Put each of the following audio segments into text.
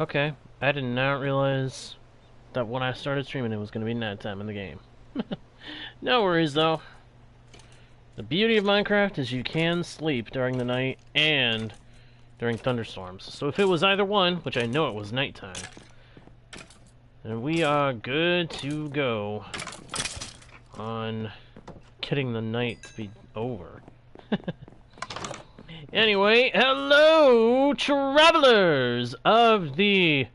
Okay, I did not realize that when I started streaming it was going to be nighttime in the game. No worries though. The beauty of Minecraft is you can sleep during the night and during thunderstorms. So if it was either one, which I know it was nighttime, then we are good to go on getting the night to be over. Anyway, hello, travelers of the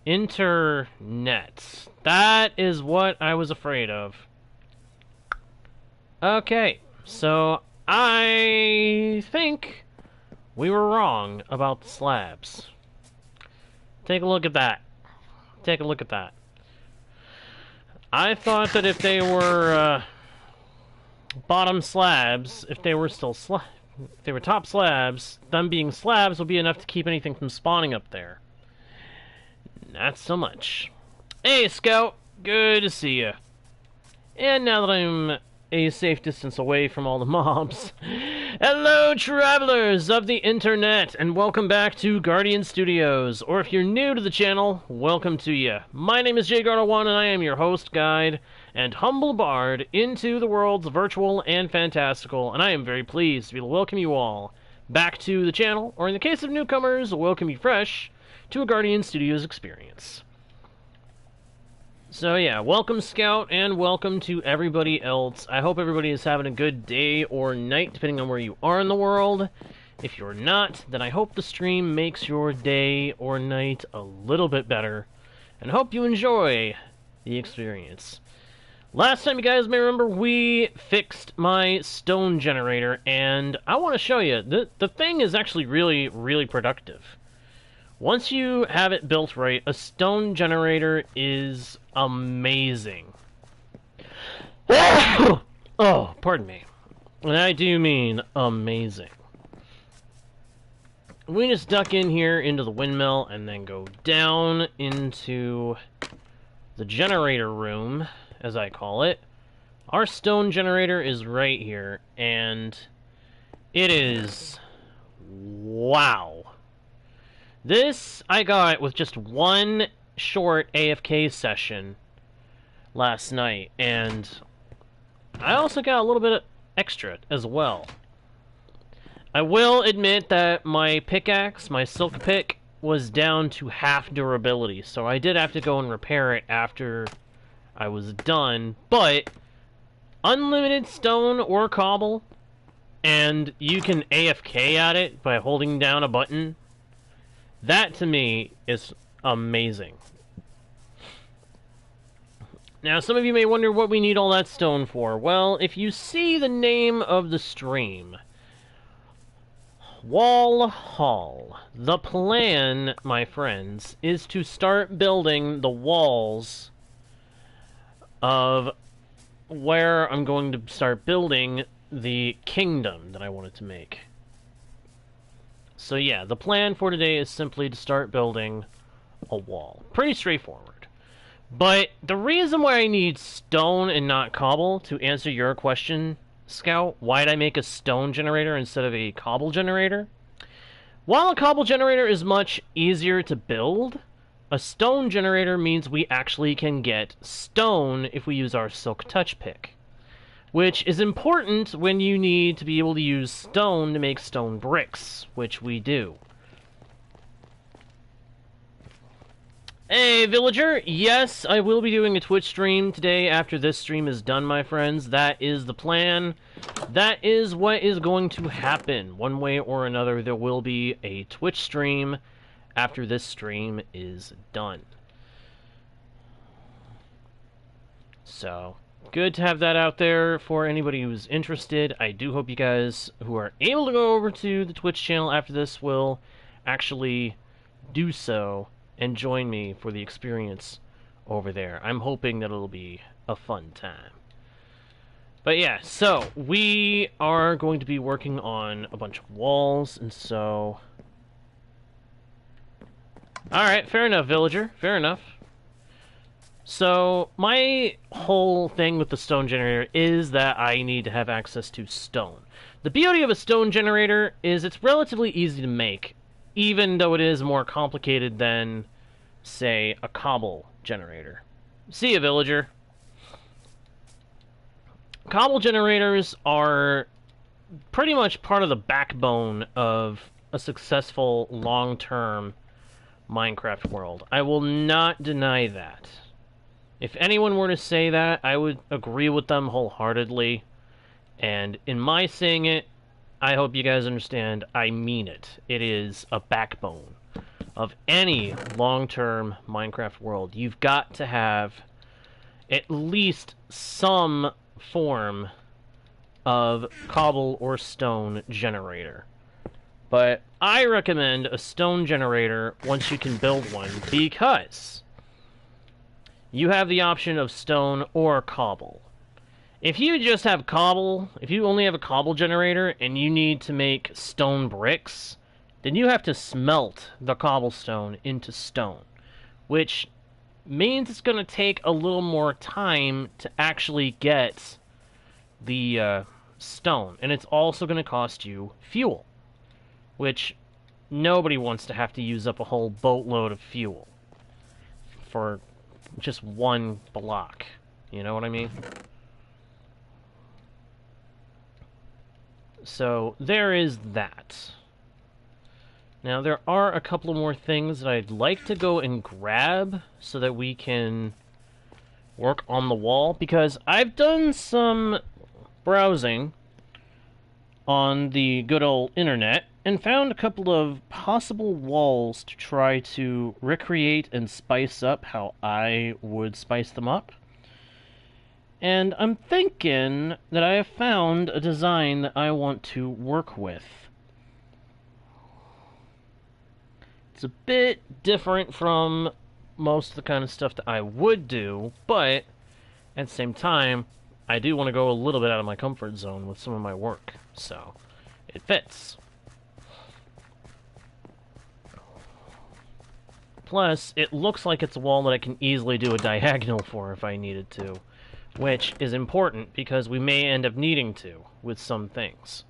internet. That is what I was afraid of. Okay, so I think we were wrong about the slabs. Take a look at that. Take a look at that. I thought that if they were bottom slabs, if they were still if they were top slabs, them being slabs would be enough to keep anything from spawning up there. Not so much. Hey, Scout. Good to see you. And now that I'm a safe distance away from all the mobs, hello, travelers of the internet, and welcome back to Guardian Studios. Or if you're new to the channel, welcome to you. My name is JGuard01, and I am your host, guide, and humble bard into the worlds virtual and fantastical, and I am very pleased to be able to welcome you all back to the channel, or in the case of newcomers, welcome you fresh to a Guardian Studios experience. So yeah, welcome Scout, and welcome to everybody else. I hope everybody is having a good day or night, depending on where you are in the world. If you're not, then I hope the stream makes your day or night a little bit better, and hope you enjoy the experience. Last time, you guys may remember, we fixed my stone generator, and I want to show you, the thing is actually really productive. Once you have it built right, a stone generator is amazing. Oh, pardon me. And I do mean amazing. We just duck in here into the windmill and then go down into the generator room, as I call it. Our stone generator is right here, and it is... wow. This I got with just one short AFK session last night, and I also got a little bit of extra as well. I will admit that my pickaxe, my silk pick, was down to half durability, so I did have to go and repair it after I was done, but unlimited stone or cobble, and you can AFK at it by holding down a button. That, to me, is amazing. Now, some of you may wonder what we need all that stone for. Well, if you see the name of the stream, Wall Hall, the plan, my friends, is to start building the walls of where I'm going to start building the kingdom that I wanted to make. So yeah, the plan for today is simply to start building a wall. Pretty straightforward. But the reason why I need stone and not cobble, to answer your question, Scout, why did I make a stone generator instead of a cobble generator? While a cobble generator is much easier to build, a stone generator means we actually can get stone if we use our silk touch pick, which is important when you need to be able to use stone to make stone bricks, which we do. Hey, villager! Yes, I will be doing a Twitch stream today after this stream is done, my friends. That is the plan. That is what is going to happen. One way or another, there will be a Twitch stream after this stream is done. So... good to have that out there for anybody who's interested. I do hope you guys who are able to go over to the Twitch channel after this will actually do so and join me for the experience over there. I'm hoping that it'll be a fun time. But yeah, so we are going to be working on a bunch of walls, and so... alright, fair enough, villager. Fair enough. So, my whole thing with the stone generator is that I need to have access to stone. The beauty of a stone generator is it's relatively easy to make. even though it is more complicated than, say, a cobble generator. See ya, villager. Cobble generators are pretty much part of the backbone of a successful long-term Minecraft world. I will not deny that. If anyone were to say that, I would agree with them wholeheartedly. And in my saying it, I hope you guys understand, I mean it. It is a backbone of any long-term Minecraft world. You've got to have at least some form of cobble or stone generator. But I recommend a stone generator once you can build one, because you have the option of stone or cobble. If you just have cobble, if you only have a cobble generator and you need to make stone bricks, then you have to smelt the cobblestone into stone, which means it's going to take a little more time to actually get the stone, and it's also going to cost you fuel, which nobody wants to have to use up a whole boatload of fuel for just one block. You know what I mean? So there is that. Now there are a couple of more things that I'd like to go and grab so that we can work on the wall, because I've done some browsing on the good old internet and found a couple of possible walls to try to recreate and spice up how I would spice them up. And I'm thinking that I have found a design that I want to work with. It's a bit different from most of the kind of stuff that I would do, but at the same time, I do want to go a little bit out of my comfort zone with some of my work, so it fits. Plus, it looks like it's a wall that I can easily do a diagonal for if I needed to, which is important because we may end up needing to with some things.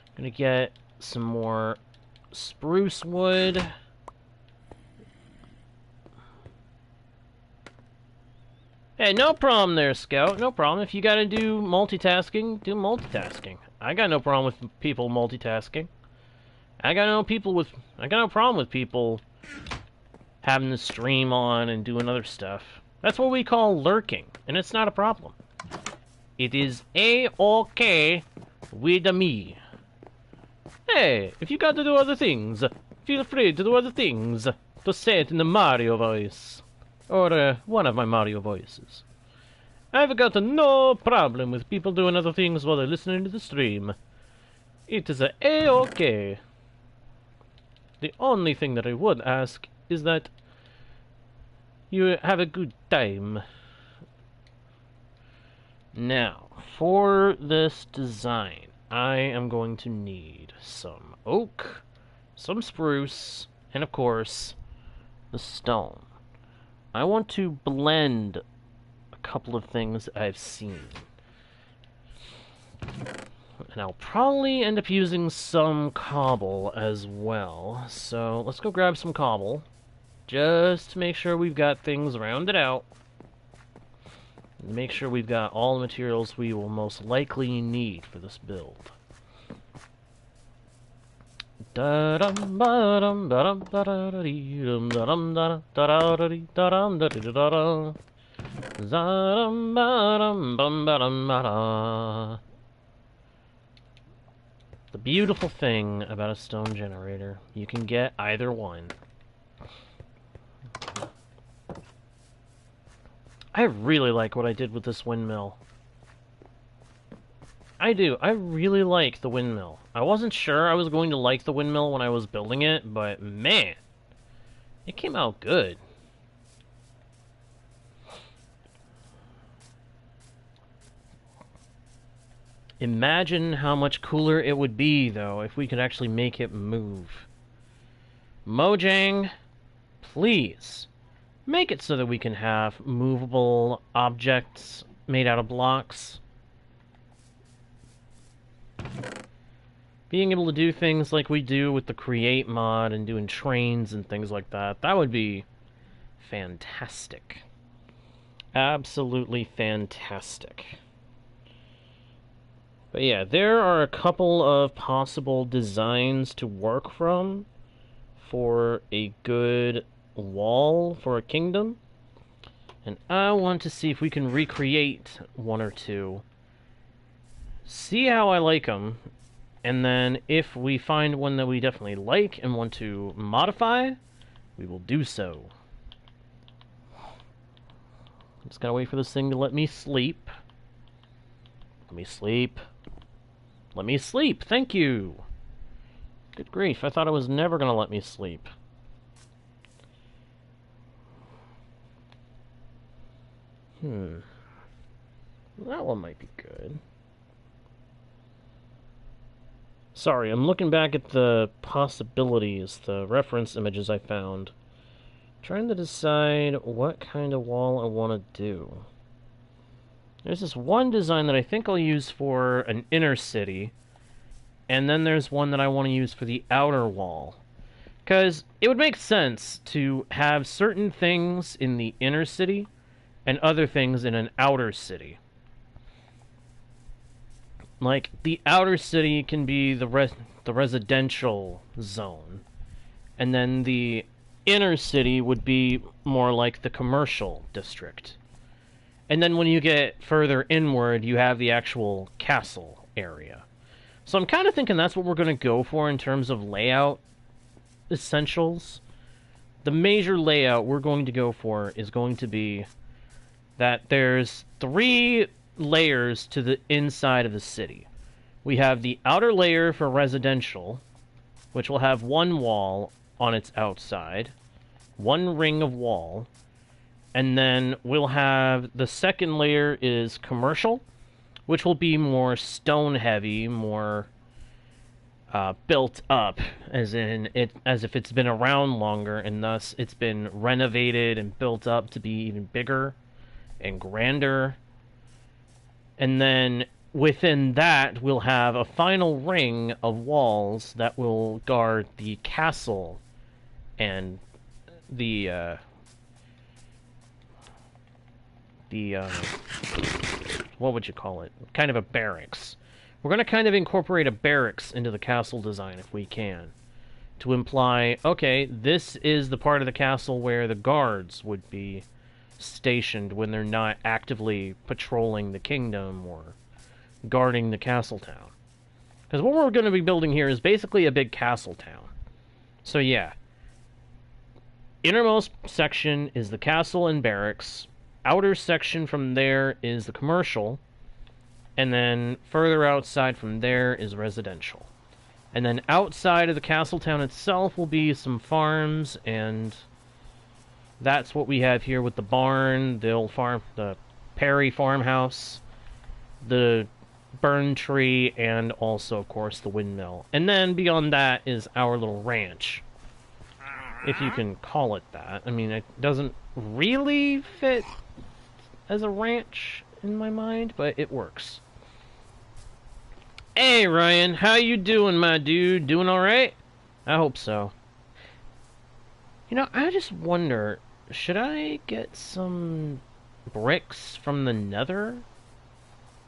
I'm gonna get some more spruce wood. Hey, no problem there, Scout. No problem. If you gotta do multitasking, do multitasking. I got no problem with people multitasking. I got no problem with people having the stream on and doing other stuff. That's what we call lurking, and it's not a problem. It is A-OK with me. Hey, if you got to do other things, feel free to do other things. To say it in the Mario voice. Or one of my Mario voices. I've got no problem with people doing other things while they're listening to the stream. It is A-OK. The only thing that I would ask is that you have a good time. Now, for this design, I am going to need some oak, some spruce, and of course, the stone. I want to blend a couple of things I've seen. And I'll probably end up using some cobble as well. So let's go grab some cobble, just to make sure we've got things rounded out. Make sure we've got all the materials we will most likely need for this build. The beautiful thing about a stone generator, you can get either one. I really like what I did with this windmill. I do. I really like the windmill. I wasn't sure I was going to like the windmill when I was building it, but man, it came out good. Imagine how much cooler it would be, though, if we could actually make it move. Mojang, please, make it so that we can have movable objects made out of blocks. Being able to do things like we do with the Create mod and doing trains and things like that, that would be fantastic. Absolutely fantastic. But yeah, there are a couple of possible designs to work from for a good wall for a kingdom. And I want to see if we can recreate one or two. See how I like them. And then if we find one that we definitely like and want to modify, we will do so. Just gotta wait for this thing to let me sleep. Let me sleep. Let me sleep, thank you! Good grief, I thought it was never gonna let me sleep. That one might be good. Sorry, I'm looking back at the possibilities, the reference images I found. Trying to decide what kind of wall I want to do. There's this one design that I think I'll use for an inner city, and then there's one that I want to use for the outer wall. Because it would make sense to have certain things in the inner city and other things in an outer city. Like, the outer city can be the residential zone, and then the inner city would be more like the commercial district. And then when you get further inward, you have the actual castle area. So I'm kind of thinking that's what we're going to go for in terms of layout essentials. The major layout we're going to go for is going to be that there's 3 layers to the inside of the city. We have the outer layer for residential, which will have 1 wall on its outside, 1 ring of wall, and then we'll have the second layer is commercial, which will be more stone heavy, more built up, as if it's been around longer, and thus it's been renovated and built up to be even bigger and grander. And then within that, we'll have a final ring of walls that will guard the castle and the what would you call it? Kind of a barracks. We're going to kind of incorporate a barracks into the castle design if we can, to imply, okay, this is the part of the castle where the guards would be stationed when they're not actively patrolling the kingdom or guarding the castle town. Because what we're going to be building here is basically a big castle town. So yeah, innermost section is the castle and barracks. Outer section from there is the commercial, and then further outside from there is residential. And then outside of the castle town itself will be some farms, and that's what we have here with the barn, the old farm, the Perry farmhouse, the burn tree, and also, of course, the windmill. And then beyond that is our little ranch, if you can call it that. I mean, it doesn't really fit as a ranch in my mind, but it works. Hey Ryan, how you doing, my dude? Doing alright? I hope so. You know, I just wonder, should I get some bricks from the Nether?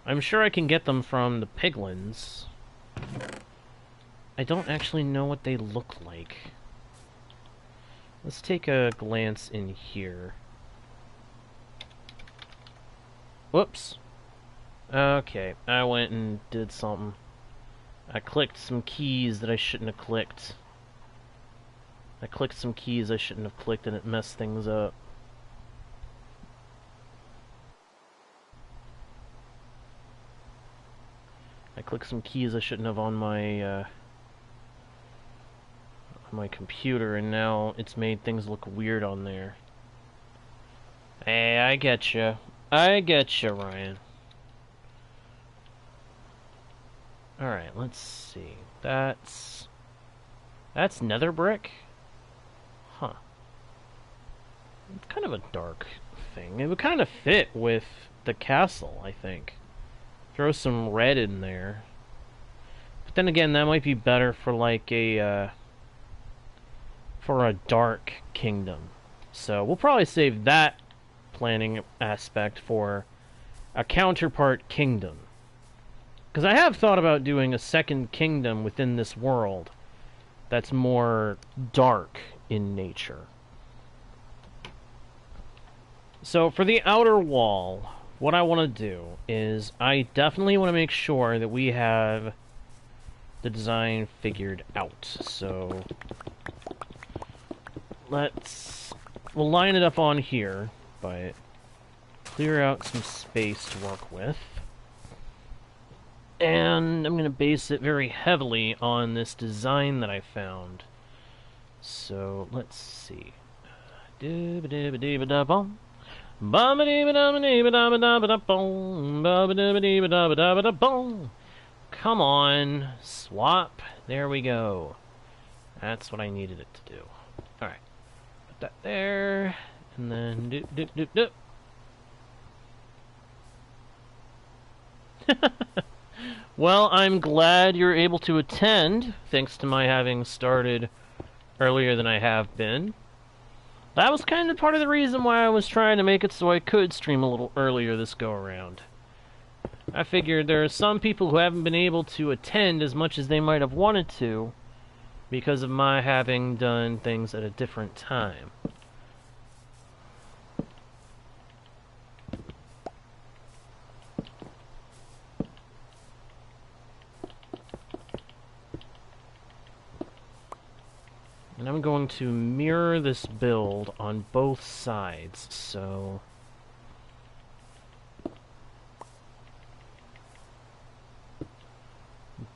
I'm sure I can get them from the piglins. I don't actually know what they look like. Let's take a glance in here. Whoops. Okay, I went and did something. I clicked some keys that I shouldn't have clicked. I clicked some keys I shouldn't have clicked and it messed things up. I clicked some keys I shouldn't have on my computer, and now it's made things look weird on there. Hey, I getcha. I getcha, Ryan. Alright, let's see. That's nether brick? Huh. It's kind of a dark thing. It would kind of fit with the castle, I think. Throw some red in there. But then again, that might be better for like a for a dark kingdom. So we'll probably save that planning aspect for a counterpart kingdom. Because I have thought about doing a second kingdom within this world that's more dark in nature. So for the outer wall, what I want to do is I definitely want to make sure that we have the design figured out. So we'll line it up on here, but clear out some space to work with. And I'm going to base it very heavily on this design that I found. So let's see. Come on, swap. There we go. That's what I needed it to do. Alright. Put that there. And then doop doop doop doop. Well, I'm glad you're able to attend, thanks to my having started earlier than I have been. That was kind of part of the reason why I was trying to make it so I could stream a little earlier this go-around. I figured there are some people who haven't been able to attend as much as they might have wanted to because of my having done things at a different time. And I'm going to mirror this build on both sides, so I'm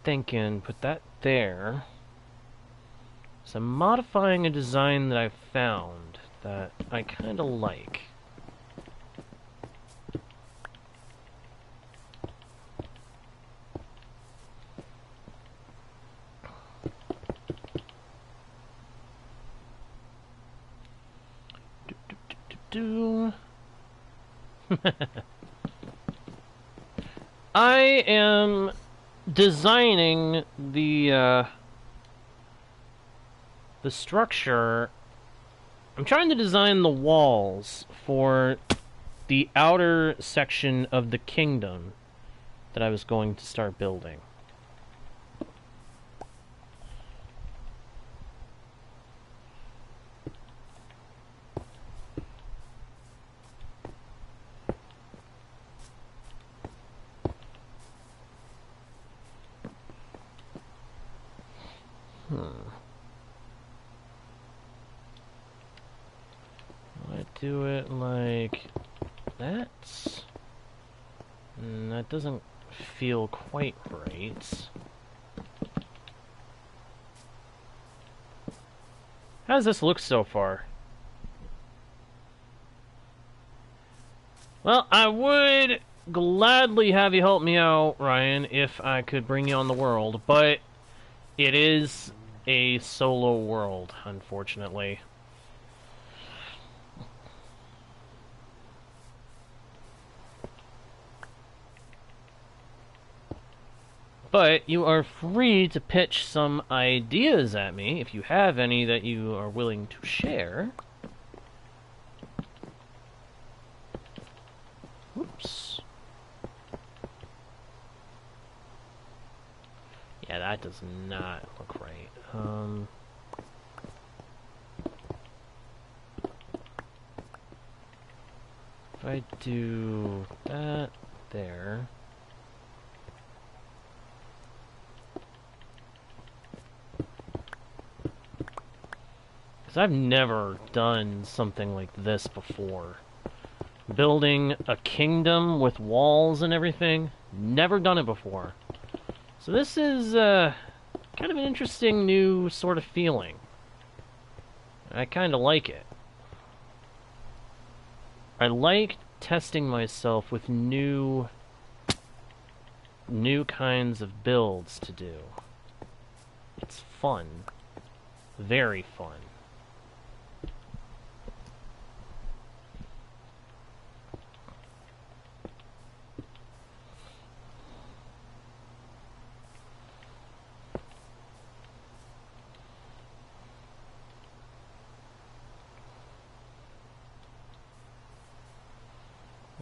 thinking put that there. So I'm modifying a design that I found that I kind of like. I am designing the structure. I'm trying to design the walls for the outer section of the kingdom that I was going to start building. Do it like that. That doesn't feel quite right. How does this look so far? Well, I would gladly have you help me out, Ryan, if I could bring you on the world, but it is a solo world, unfortunately. But you are free to pitch some ideas at me, if you have any that you are willing to share. Oops. Yeah, that does not look right. If I do that there... I've never done something like this before. Building a kingdom with walls and everything. Never done it before. So this is kind of an interesting new sort of feeling. I kind of like it. I like testing myself with new kinds of builds to do. It's fun. Very fun.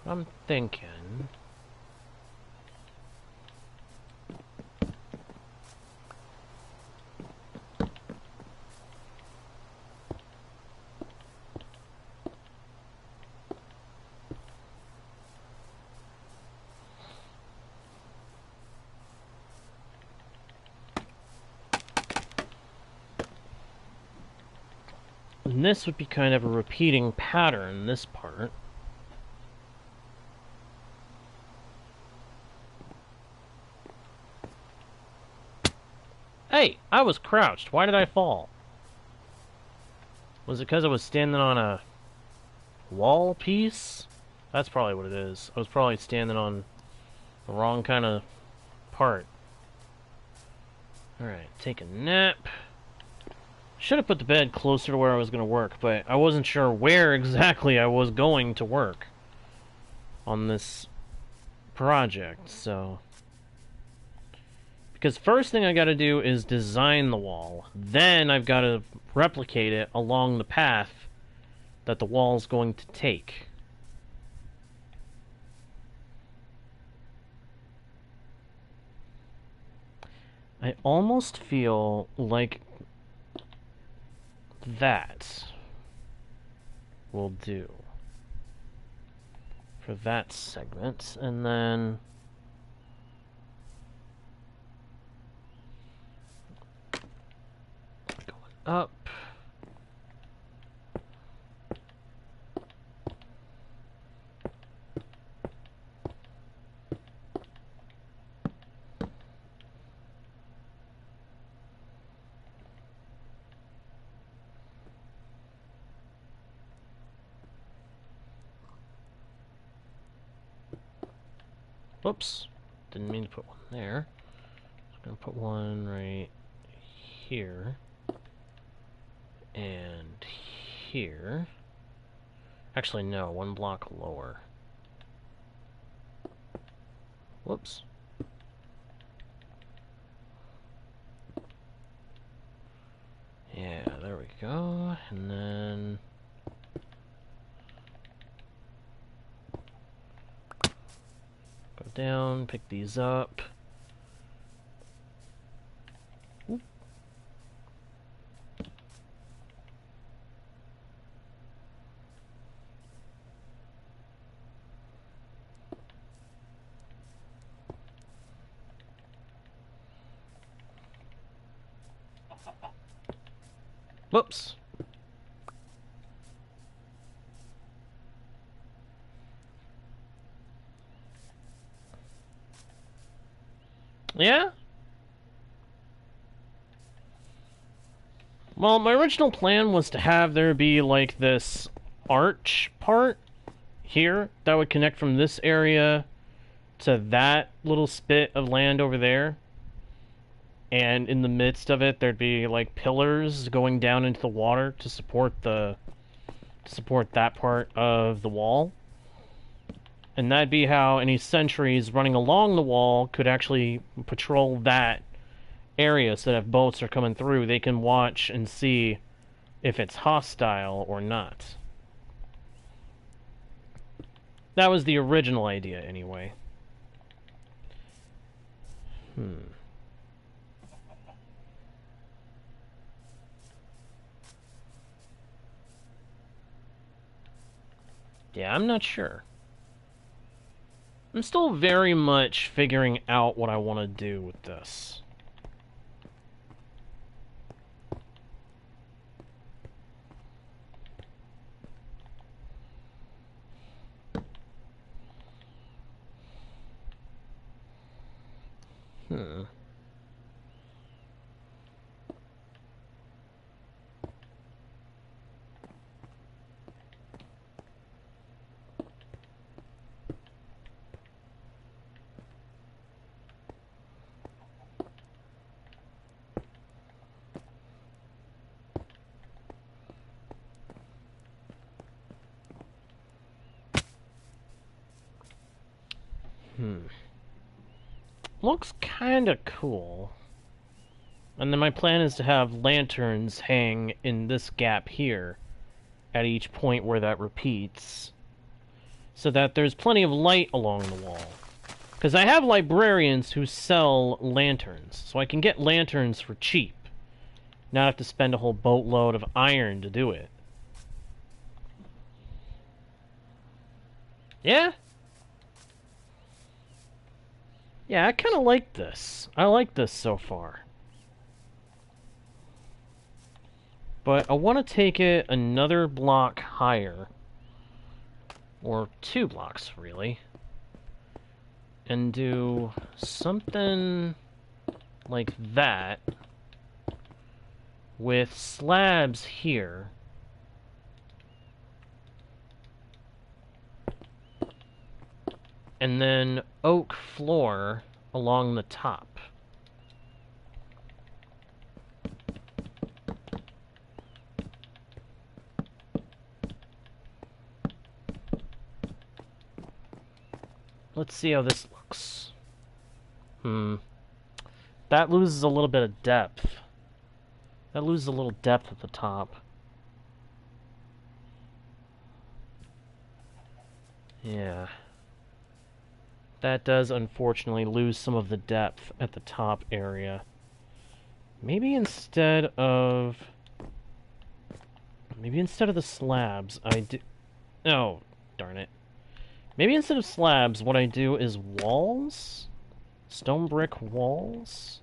I'm thinking... And this would be kind of a repeating pattern, this part. Hey! I was crouched. Why did I fall? Was it because I was standing on a wall piece? That's probably what it is. I was probably standing on the wrong kind of part. Alright, take a nap. Should have put the bed closer to where I was going to work, but I wasn't sure where exactly I was going to work on this project, so... Because first thing I gotta do is design the wall. Then I've got to replicate it along the path that the wall's going to take. I almost feel like that will do for that segment, and then going up. Whoops, didn't mean to put one there. I'm gonna put one right here and here. Actually, no, one block lower. Whoops. Yeah, there we go. And then go down, pick these up. Oop. Whoops. Yeah? Well, my original plan was to have there be, like, this arch part here that would connect from this area to that little spit of land over there. And in the midst of it, there'd be, like, pillars going down into the water to support that part of the wall. And that'd be how any sentries running along the wall could actually patrol that area, so that if boats are coming through, they can watch and see if it's hostile or not. That was the original idea, anyway. Yeah, I'm not sure. I'm still very much figuring out what I want to do with this. Looks kinda cool. And then my plan is to have lanterns hang in this gap here at each point where that repeats, so that there's plenty of light along the wall. Because I have librarians who sell lanterns, so I can get lanterns for cheap. Not have to spend a whole boatload of iron to do it. Yeah? Yeah, I kind of like this. I like this so far. But I want to take it another block higher. Or 2 blocks, really. And do something like that. With slabs here. And then oak floor along the top. Let's see how this looks. That loses a little bit of depth. That loses a little depth at the top. Yeah. That does, unfortunately, lose some of the depth at the top area. Maybe instead of the slabs, I do... Oh, darn it. Maybe instead of slabs, what I do is walls? Stone brick walls?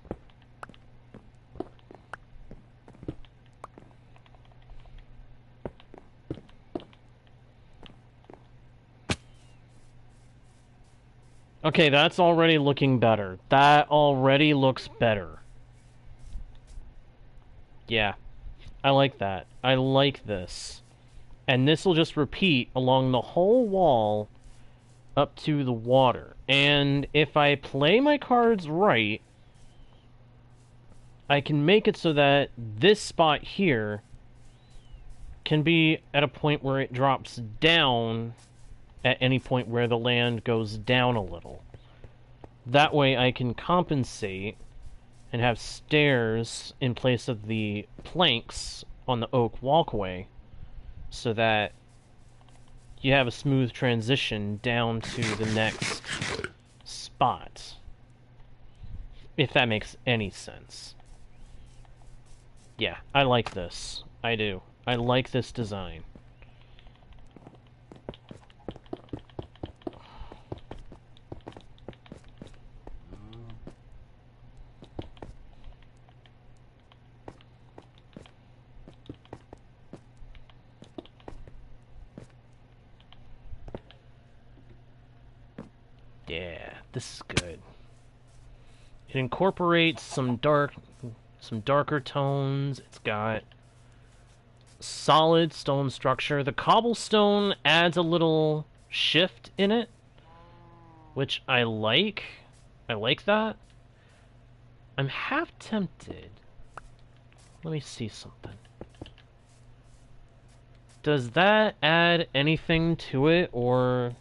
Okay, that's already looking better. That already looks better. Yeah, I like that. I like this. And this will just repeat along the whole wall up to the water. And if I play my cards right, I can make it so that this spot here can be at a point where it drops down at any point where the land goes down a little. That way I can compensate and have stairs in place of the planks on the oak walkway so that you have a smooth transition down to the next spot. If that makes any sense. Yeah, I like this. I do. I like this design. Yeah, this is good. It incorporates some darker tones. It's got solid stone structure. The cobblestone adds a little shift in it, which I like. I like that. I'm half tempted. Let me see something. Does that add anything to it, or...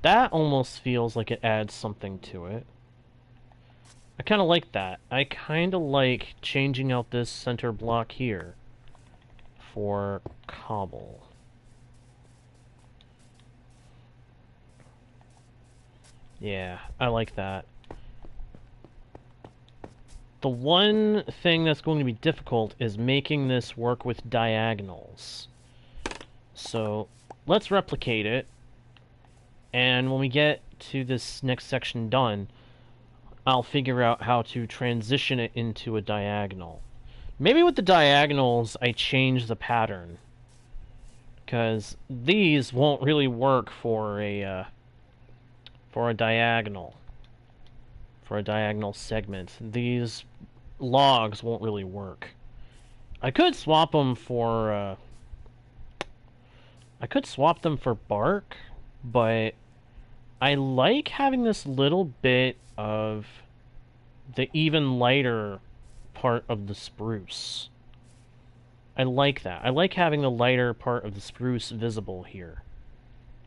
That almost feels like it adds something to it. I kind of like that. I kind of like changing out this center block here for cobble. Yeah, I like that. The one thing that's going to be difficult is making this work with diagonals. So, let's replicate it. And when we get to this next section done, I'll figure out how to transition it into a diagonal. Maybe with the diagonals, I change the pattern. Because these won't really work for a diagonal. For a diagonal segment. These logs won't really work. I could swap them for, bark, but I like having this little bit of the even lighter part of the spruce. I like that. I like having the lighter part of the spruce visible here.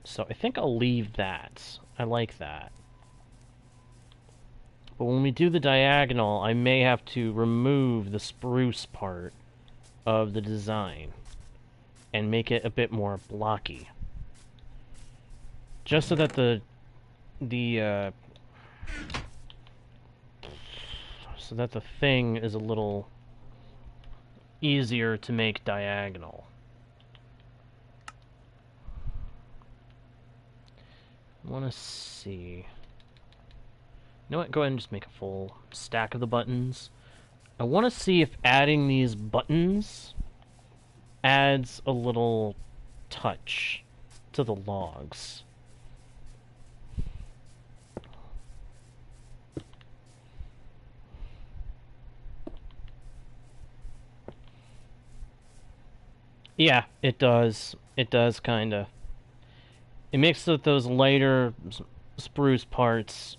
So I think I'll leave that. I like that. But when we do the diagonal, I may have to remove the spruce part of the design and make it a bit more blocky. Just so that the thing is a little easier to make diagonal. I want to see. You know what? Go ahead and just make a full stack of the buttons. I want to see if adding these buttons adds a little touch to the logs. Yeah, it does. It does, kinda. It makes it those lighter spruce parts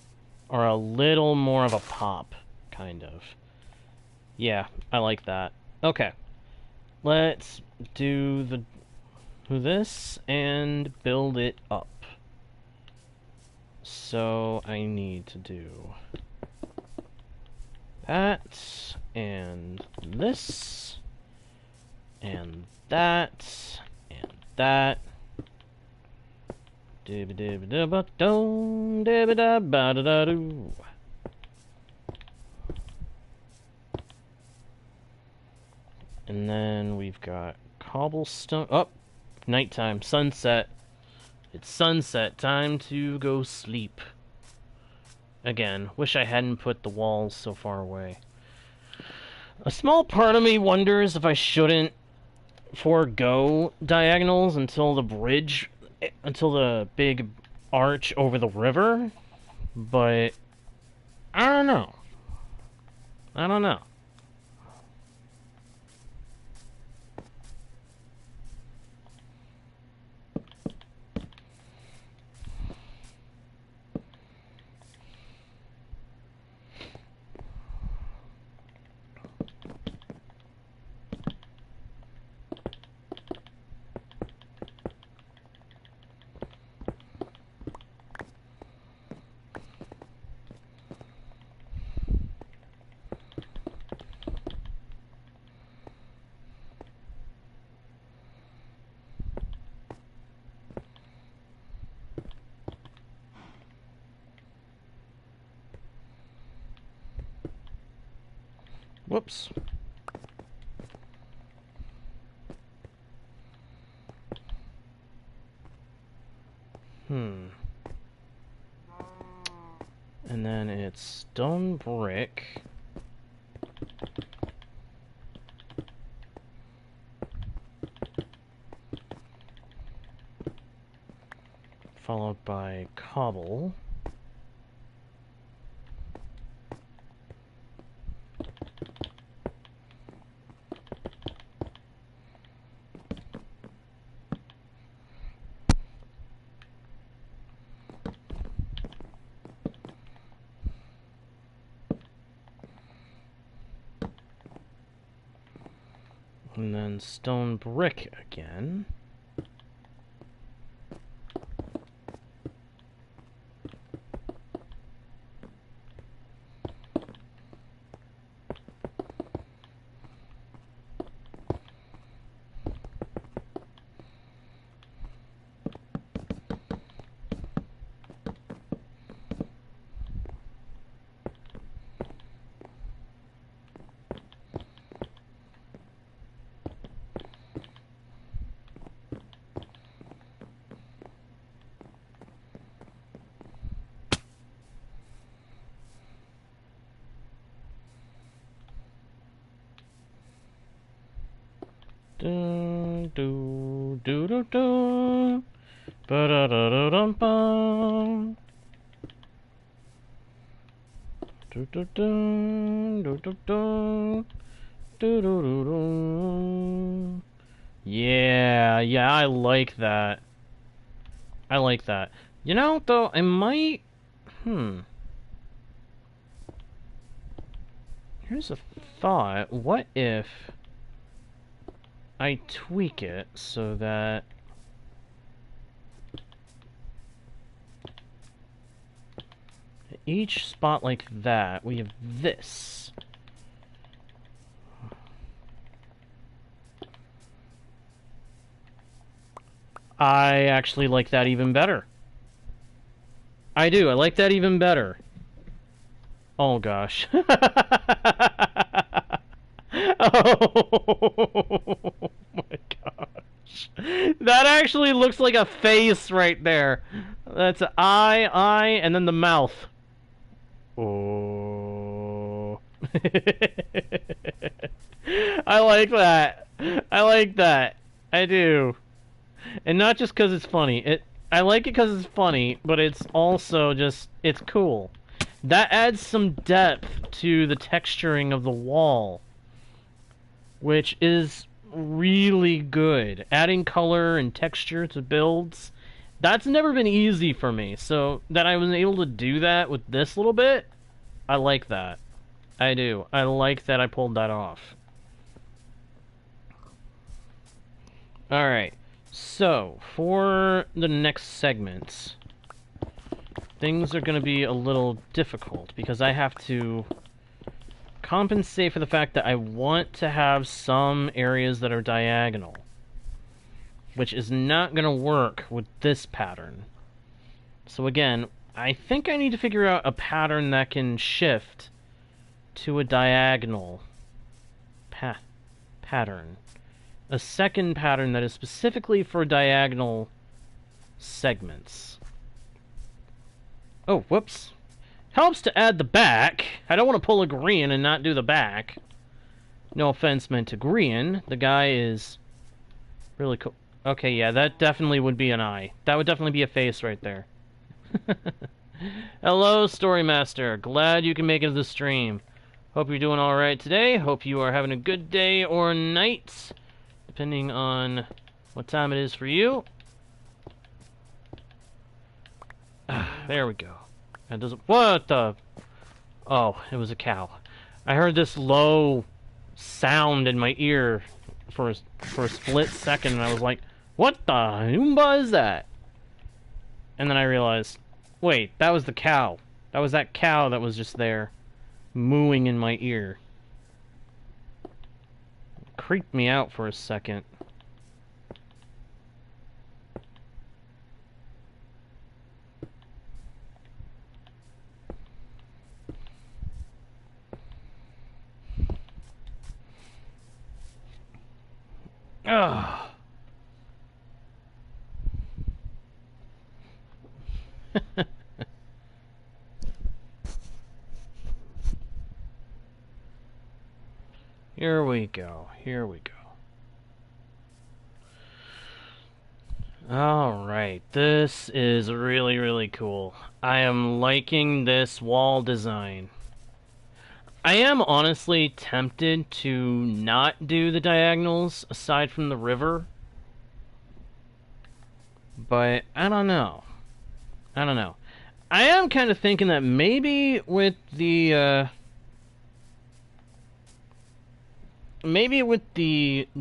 are a little more of a pop, kind of. Yeah, I like that. Okay. Let's do this and build it up. So I need to do that and this and that and that. And then we've got cobblestone. Oh, nighttime, sunset. It's sunset, time to go sleep. Again, wish I hadn't put the walls so far away. A small part of me wonders if I shouldn't forego diagonals until the bridge, until the big arch over the river, but I don't know. I don't know. Whoops. And then it's stone brick. Followed by cobble. And then stone brick again. Do do do do do, ba da da da dum bum. Do do do do do do do do do do. Yeah, I like that. I like that. You know, though, I might. Here's a thought. What if I tweak it so that each spot like that, we have this. I actually like that even better. I do. I like that even better. Oh, gosh. Oh, my gosh. That actually looks like a face right there. That's eye, and then the mouth. Oh. I like that. I like that. I do. And not just because it's funny. I like it because it's funny, but it's also just, it's cool. That adds some depth to the texturing of the wall, which is really good. Adding color and texture to builds, that's never been easy for me. So that I was able to do that with this little bit, I like that. I do. I like that I pulled that off. Alright, so for the next segment, things are going to be a little difficult because I have to compensate for the fact that I want to have some areas that are diagonal, which is not going to work with this pattern. So again, I think I need to figure out a pattern that can shift to a diagonal pattern. A second pattern that is specifically for diagonal segments. Oh, whoops. Helps to add the back. I don't want to pull a Grian and not do the back. No offense meant to Grian. The guy is really cool. Okay, yeah, that definitely would be an eye. That would definitely be a face right there. Hello, Storymaster. Glad you can make it to the stream. Hope you're doing alright today. Hope you are having a good day or night, depending on what time it is for you. There we go. That doesn't... What the... Oh, it was a cow. I heard this low sound in my ear for a split second, and I was like, what the Oomba is that? And then I realized, wait, that was the cow. That was that cow that was just there, mooing in my ear. It creeped me out for a second. Ugh. Here we go. Here we go. Alright, this is really, really cool. I am liking this wall design. I am honestly tempted to not do the diagonals aside from the river. But I don't know. I don't know. I am kind of thinking that maybe with the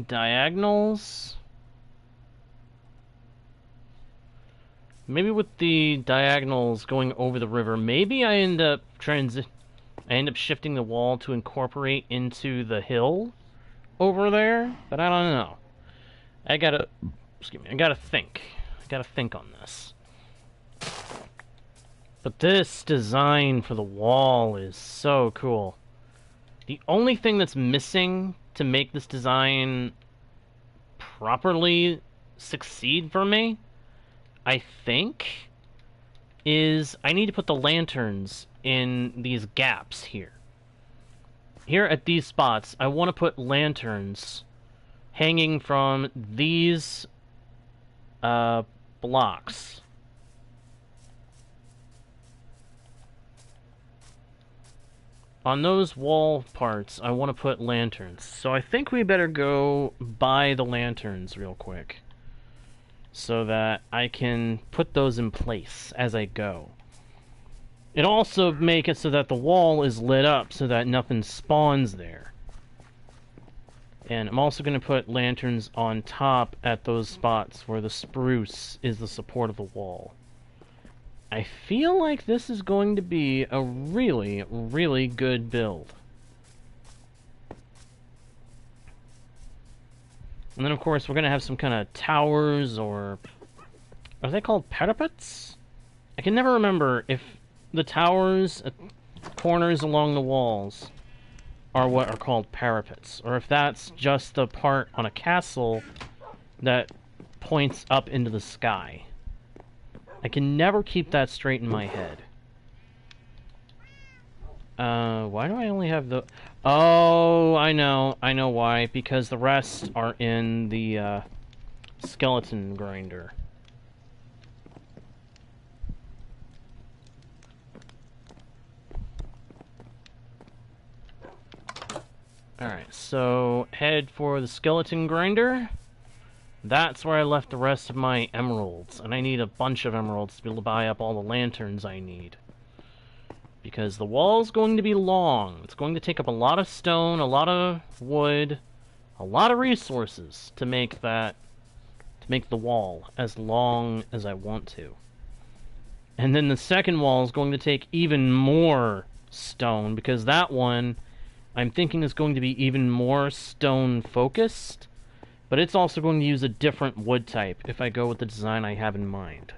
diagonals, going over the river, maybe I end up shifting the wall to incorporate into the hill over there, but I don't know. I gotta think. I gotta think on this. But this design for the wall is so cool. The only thing that's missing to make this design properly succeed for me, I think, is I need to put the lanterns in these gaps here. Here at these spots, I want to put lanterns hanging from these blocks. On those wall parts, I want to put lanterns. So I think we better go buy the lanterns real quick, so that I can put those in place as I go. It also make it so that the wall is lit up so that nothing spawns there. And I'm also going to put lanterns on top at those spots where the spruce is the support of the wall. I feel like this is going to be a really, really good build. And then, of course, we're going to have some kind of towers or Are they called parapets? I can never remember if the towers at corners along the walls are what are called parapets, or if that's just the part on a castle that points up into the sky. I can never keep that straight in my head. Why do I only have the... Oh, I know why. Because the rest are in the, skeleton grinder. Alright, so head for the skeleton grinder. That's where I left the rest of my emeralds, and I need a bunch of emeralds to be able to buy up all the lanterns I need. Because the wall's going to be long. It's going to take up a lot of stone, a lot of wood, a lot of resources to make the wall as long as I want to. And then the second wall is going to take even more stone, because that one I'm thinking is going to be even more stone focused, but it's also going to use a different wood type if I go with the design I have in mind.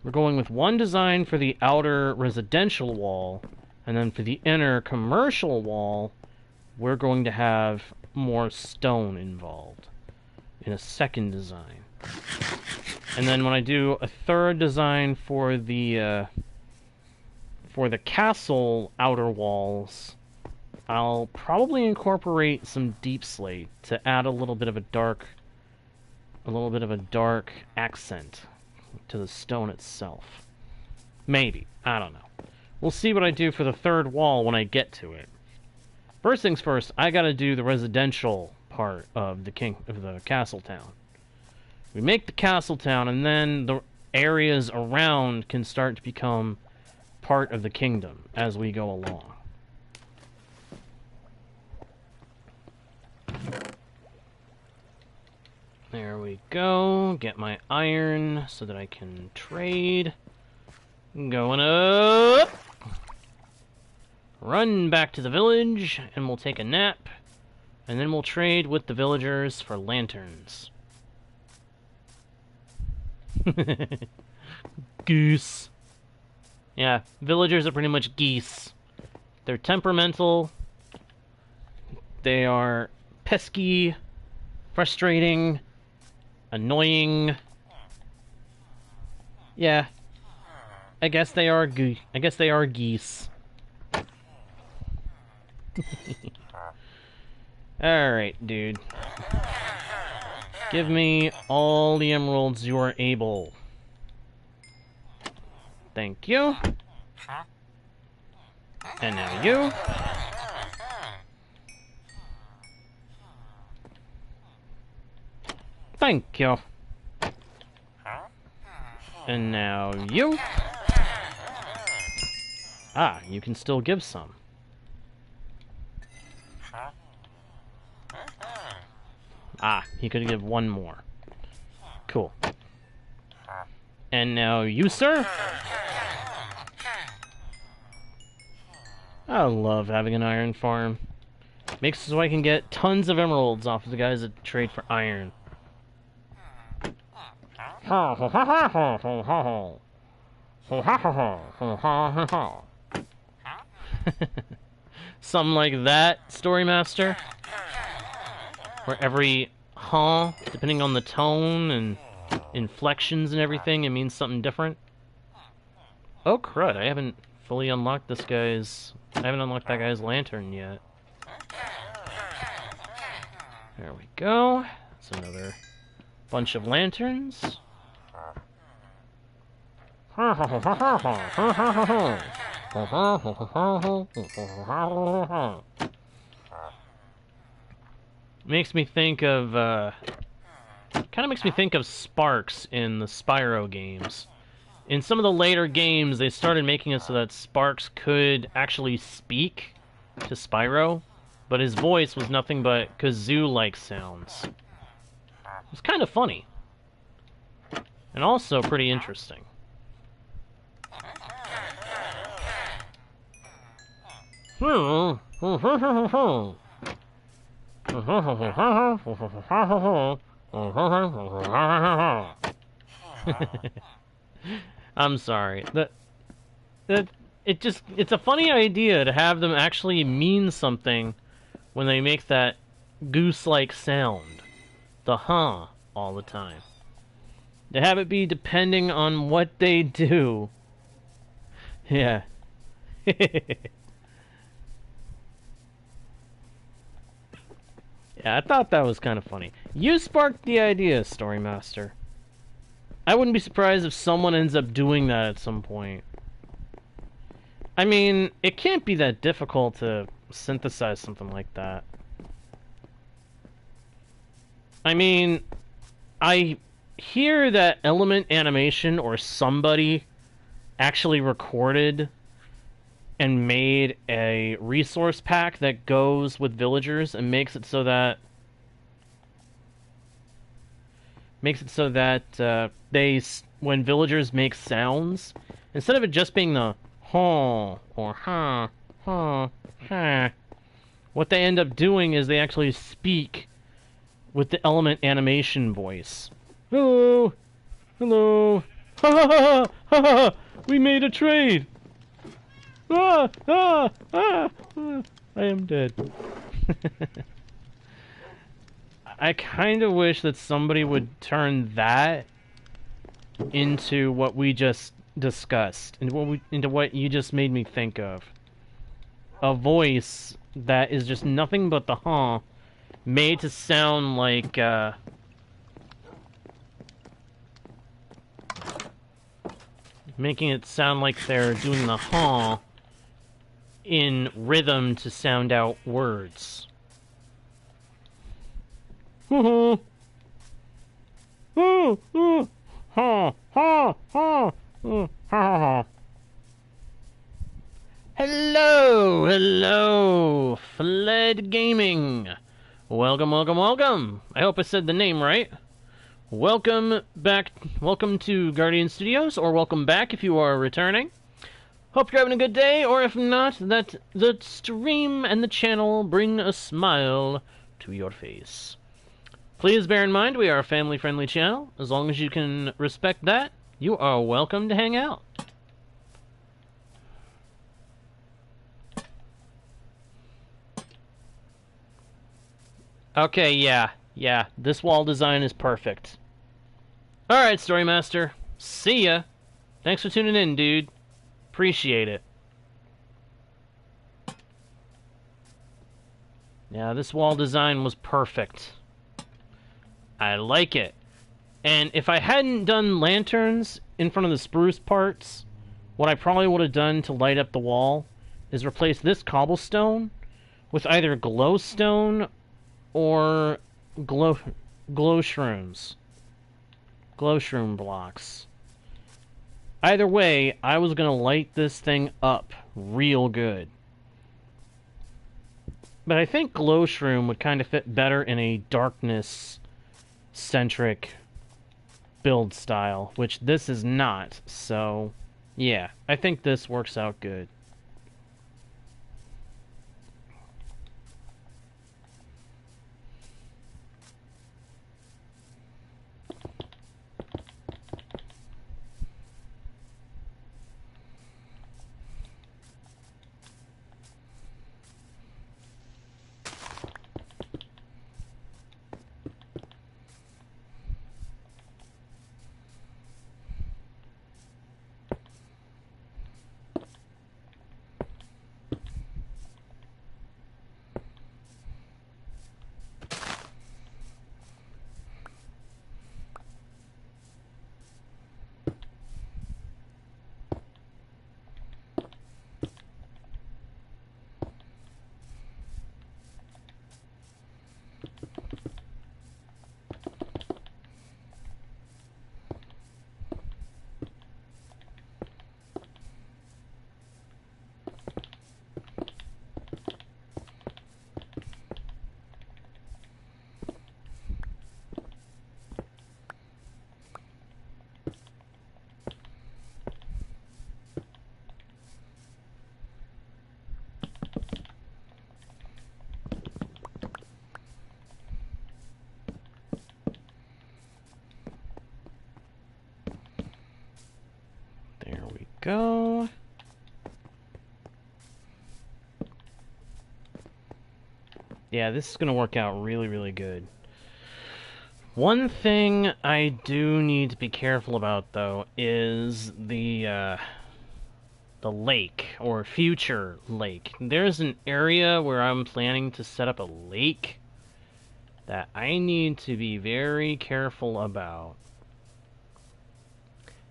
We're going with one design for the outer residential wall, and then for the inner commercial wall, we're going to have more stone involved in a second design. And then when I do a third design for the castle outer walls, I'll probably incorporate some deep slate to add a little bit of a dark accent to the stone itself. Maybe. I don't know. We'll see what I do for the third wall when I get to it. First things first, I gotta do the residential part of the castle town. We make the castle town, and then the areas around can start to become part of the kingdom as we go along. There we go. Get my iron so that I can trade. Going up. Run back to the village, and we'll take a nap. And then we'll trade with the villagers for lanterns. Goose. Yeah, villagers are pretty much geese. They're temperamental. They are pesky, frustrating, annoying. Yeah. I guess they are geese. Alright, dude. Give me all the emeralds you are able. Thank you. And now you. Thank you. And now you. Ah, you can still give some. Ah, he could give one more. Cool. And now you, sir? I love having an iron farm. Makes it so I can get tons of emeralds off of the guys that trade for iron. Something like that, Story Master. Where every depending on the tone and inflections and everything, it means something different. Oh crud, I haven't fully unlocked that guy's lantern yet. There we go. That's another bunch of lanterns. Makes me think of, kind of makes me think of Sparks in the Spyro games. In some of the later games, they started making it so that Sparks could actually speak to Spyro, but his voice was nothing but kazoo-like sounds. It was kind of funny. And also pretty interesting. I'm sorry. It's a funny idea to have them actually mean something when they make that goose-like sound. The huh all the time. To have it be depending on what they do. Yeah. Yeah, I thought that was kind of funny. You sparked the idea, Story Master. I wouldn't be surprised if someone ends up doing that at some point. I mean, it can't be that difficult to synthesize something like that. I mean, I hear that Element Animation or somebody actually recorded and made a resource pack that goes with villagers and makes it so that when villagers make sounds, instead of it just being the huh or huh, what they end up doing is they actually speak with the Element Animation voice. Hello, hello, ha ha ha ha ha! We made a trade. Ah, ah, ah, ah. I am dead. I kind of wish that somebody would turn that into what we just discussed, into what you just made me think of. A voice that is just nothing but the huh, made to sound like, making it sound like they're doing the huh in rhythm to sound out words. Hello, hello, Fled Gaming. Welcome, welcome, welcome. I hope I said the name right. Welcome back. Welcome to Guardian Studios, or welcome back if you are returning. Hope you're having a good day, or if not, that the stream and the channel bring a smile to your face. Please bear in mind we are a family-friendly channel. As long as you can respect that, you are welcome to hang out. Okay, yeah, this wall design is perfect. Alright, Story Master. See ya. Thanks for tuning in, dude. Appreciate it. Yeah, this wall design was perfect. I like it. And if I hadn't done lanterns in front of the spruce parts, what I probably would have done to light up the wall is replace this cobblestone with either glowstone or glow shrooms. Glow shroom blocks. Either way, I was going to light this thing up real good. But I think glow shroom would kind of fit better in a darkness-centric build style, which this is not, so yeah, I think this works out good. go. Yeah, this is gonna work out really, really good. One thing I do need to be careful about, though, is the lake, or future lake. There's an area where I'm planning to set up a lake that I need to be very careful about.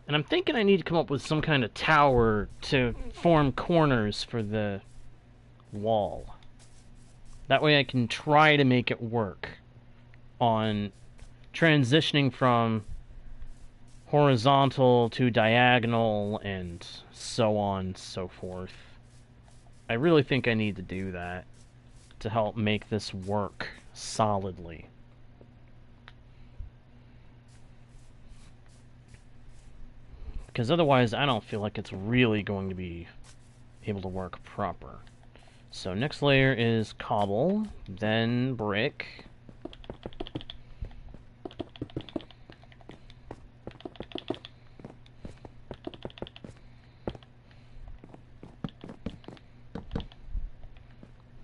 And I'm thinking I need to come up with some kind of tower to form corners for the wall. That way I can try to make it work on transitioning from horizontal to diagonal and so on and so forth. I really think I need to do that to help make this work solidly. Because otherwise I don't feel like it's really going to be able to work proper. So next layer is cobble, then brick.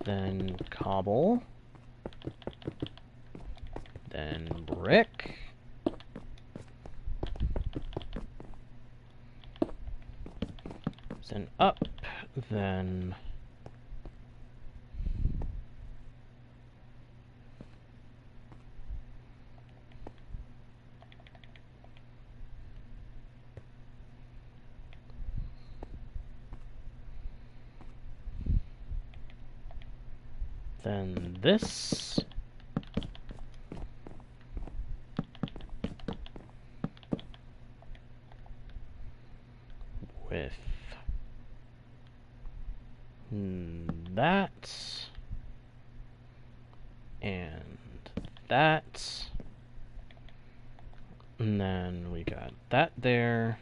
Then cobble, then brick, then up, then this, with that, and that, and then we got that there,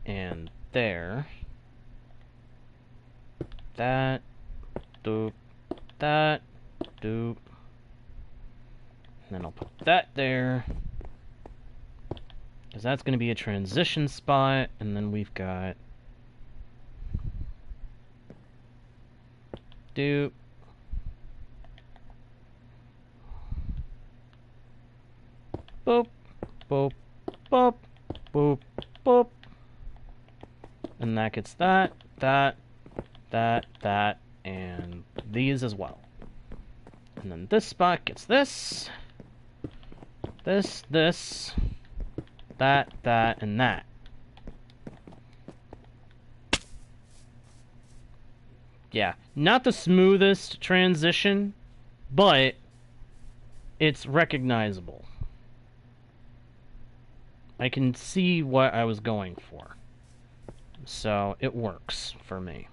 and there, that, doop, that, doop, and then I'll put that there, because that's going to be a transition spot, and then we've got doop, boop, boop, boop, boop, boop, and that gets that, that, and these as well. And then this spot gets this, this, that, and that. Yeah, not the smoothest transition, but it's recognizable. I can see what I was going for. So it works for me.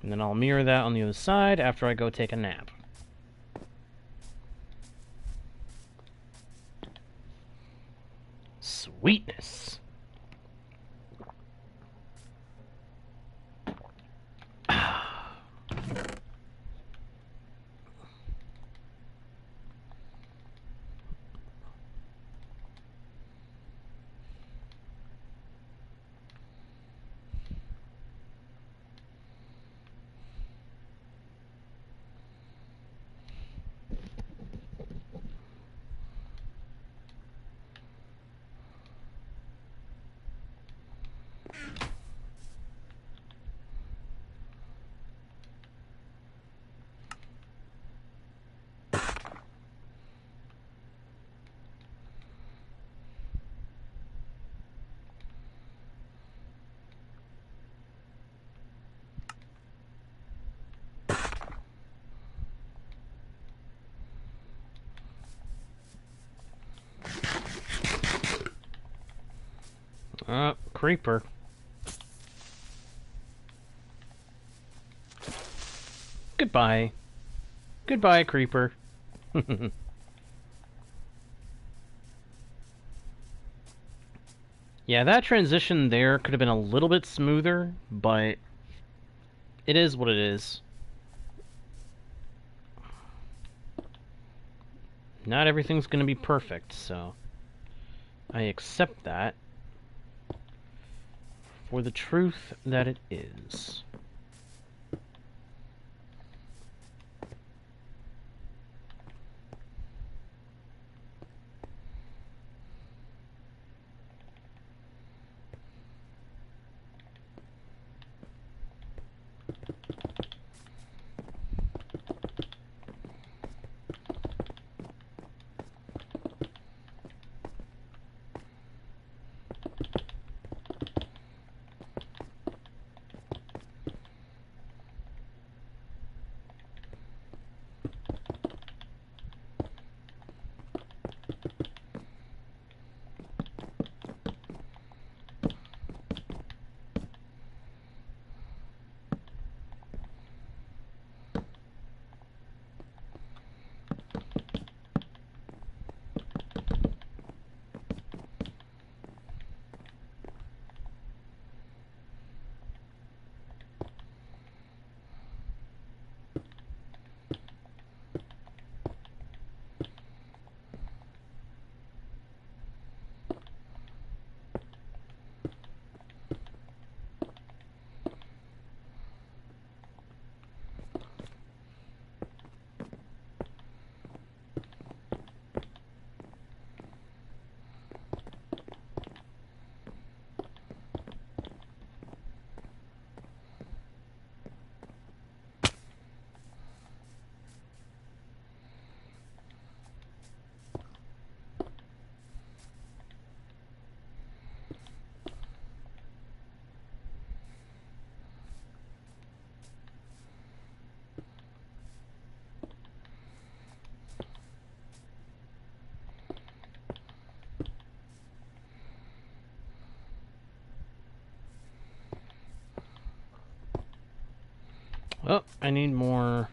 And then I'll mirror that on the other side after I go take a nap. Sweetness. Creeper. Goodbye. Goodbye, creeper. Yeah, that transition there could have been a little bit smoother, but it is what it is. Not everything's going to be perfect, so I accept that for the truth that it is. Oh, I need more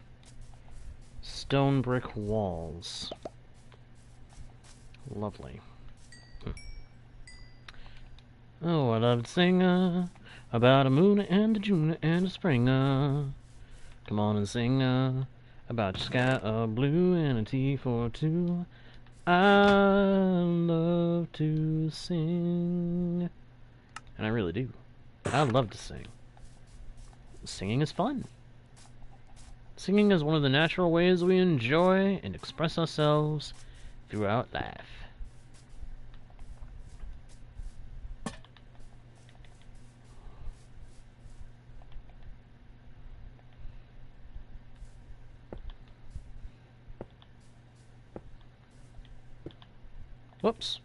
stone brick walls. Lovely. Oh, I love to sing about a moon and a June and a spring. Come on and sing about your sky blue and a tea for two. I love to sing. And I really do. I love to sing. Singing is fun. Singing is one of the natural ways we enjoy and express ourselves throughout life. Whoops.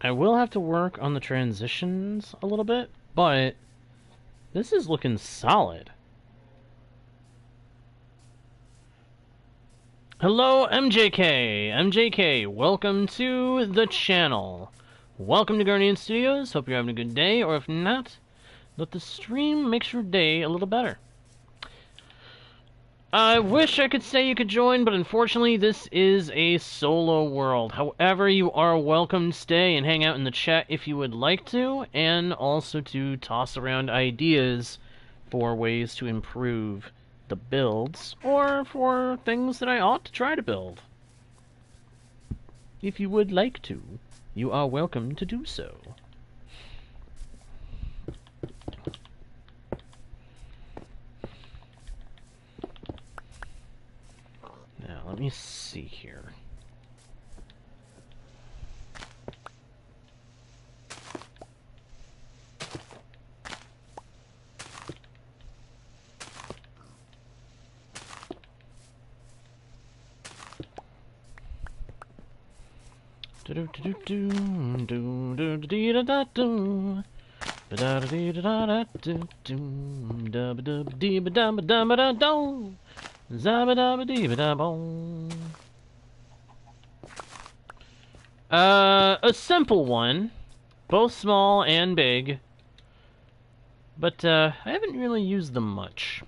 I will have to work on the transitions a little bit, but this is looking solid. Hello, MJK! MJK, welcome to the channel. Welcome to Guardian Studios. Hope you're having a good day, or if not, let the stream make your day a little better. I wish I could say you could join, but unfortunately this is a solo world. However, you are welcome to stay and hang out in the chat if you would like to, and also to toss around ideas for ways to improve the builds, or for things that I ought to try to build. If you would like to, you are welcome to do so. me see here. A simple one, both small and big, but I haven't really used them much.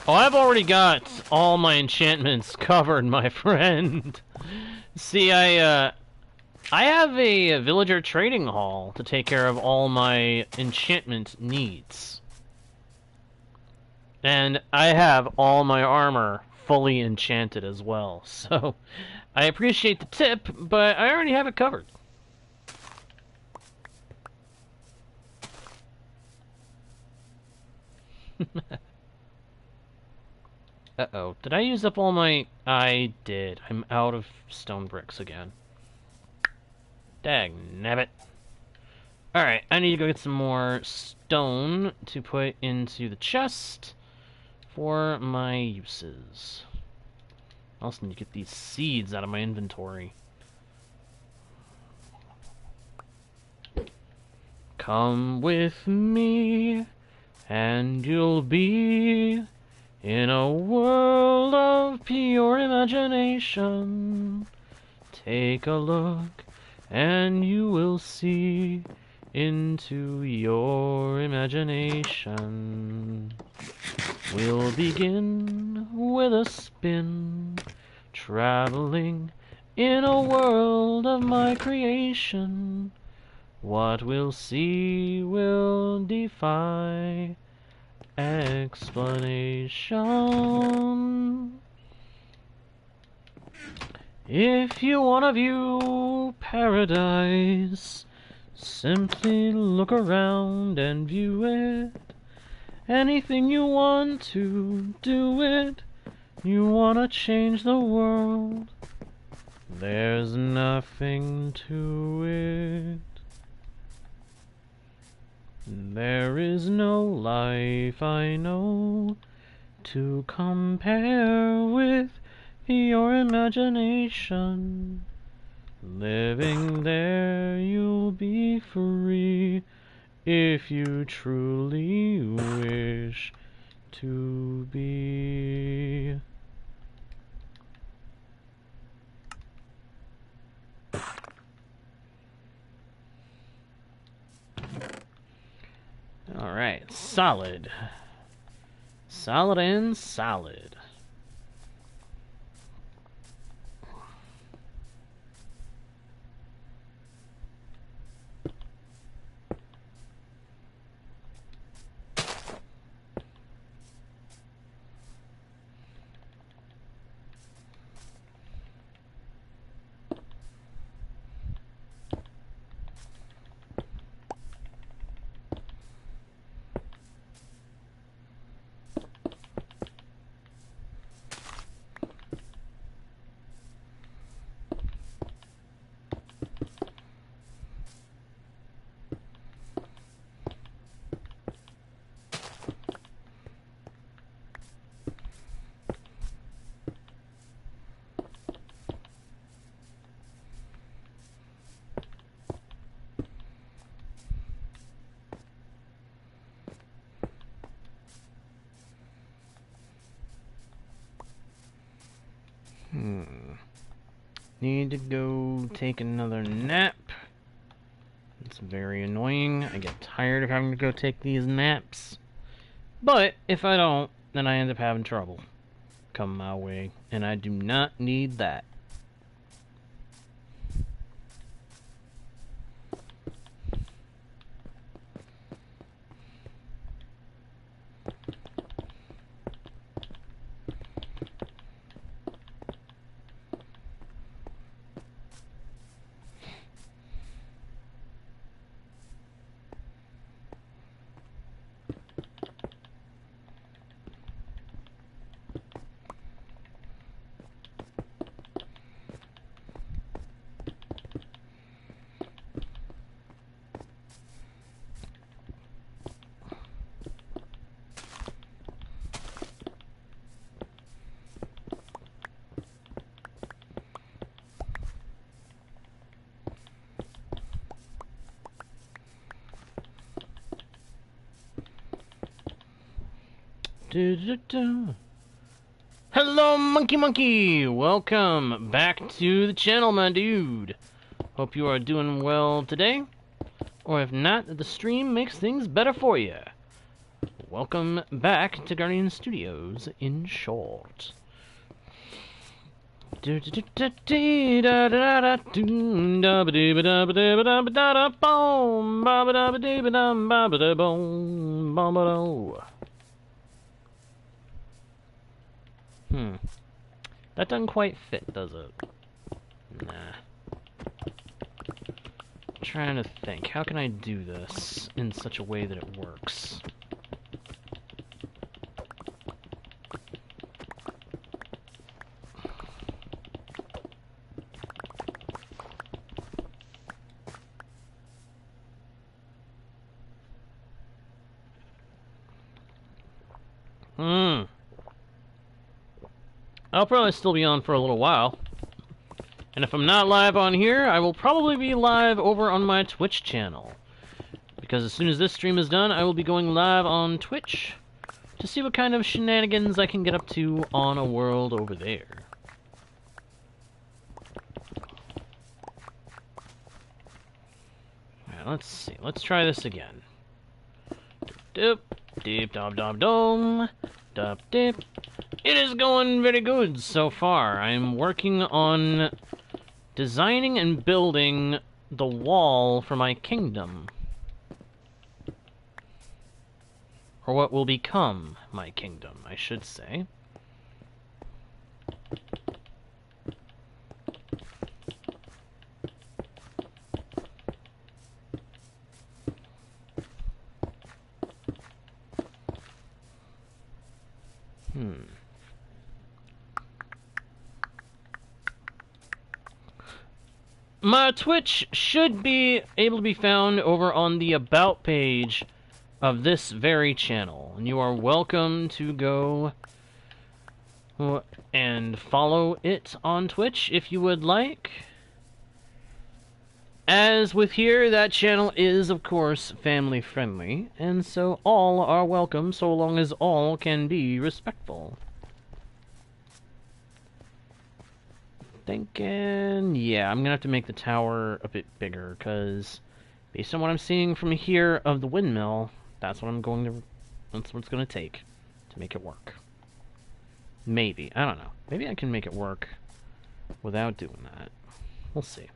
Oh, I've already got all my enchantments covered, my friend. See, I have a villager trading hall to take care of all my enchantment needs. And I have all my armor fully enchanted as well, so I appreciate the tip, but I already have it covered. Uh-oh. Did I use up all my... I did. I'm out of stone bricks again. Dagnabbit. Alright, I need to go get some more stone to put into the chest for my uses. I also need to get these seeds out of my inventory. Come with me, and you'll be in a world of pure imagination. Take a look, and you will see into your imagination. We'll begin with a spin, traveling in a world of my creation. What we'll see will defy explanation. If you want to view paradise, simply look around and view it. Anything you want to, do it. You want to change the world, there's nothing to it. There is no life I know to compare with your imagination. Living there, you'll be free if you truly wish to be. Alright, solid. Solid and solid. Need to go take another nap. It's very annoying. I get tired of having to go take these naps. But if I don't, then I end up having trouble come my way, and I do not need that. Du-du-du. Hello, Monkey! Welcome back to the channel, my dude. Hope you are doing well today. Or if not, the stream makes things better for you. Welcome back to Guardian Studios, in short. That doesn't quite fit, does it? Nah. I'm trying to think, how can I do this in such a way that it works? I'll probably still be on for a little while. And if I'm not live on here, I will probably be live over on my Twitch channel. Because as soon as this stream is done, I will be going live on Twitch to see what kind of shenanigans I can get up to on a world over there. Alright, let's see. Let's try this again. Dip, deep, dom, dom, dom. Dup, dip. It is going very good so far. I'm working on designing and building the wall for my kingdom. Or what will become my kingdom, I should say. My Twitch should be able to be found over on the About page of this very channel. And you are welcome to go and follow it on Twitch if you would like. As with here, that channel is, of course, family friendly, and so all are welcome so long as all can be respectful. Thinking, yeah, I'm gonna have to make the tower a bit bigger, because based on what I'm seeing from here of the windmill, that's what it's gonna take to make it work. Maybe, I don't know. Maybe I can make it work without doing that. We'll see.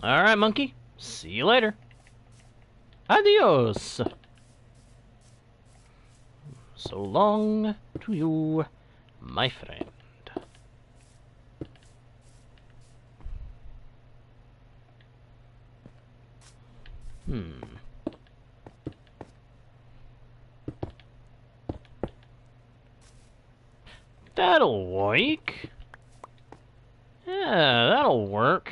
Alright, monkey. See you later. Adios! So long to you, my friend. That'll work. Yeah, that'll work.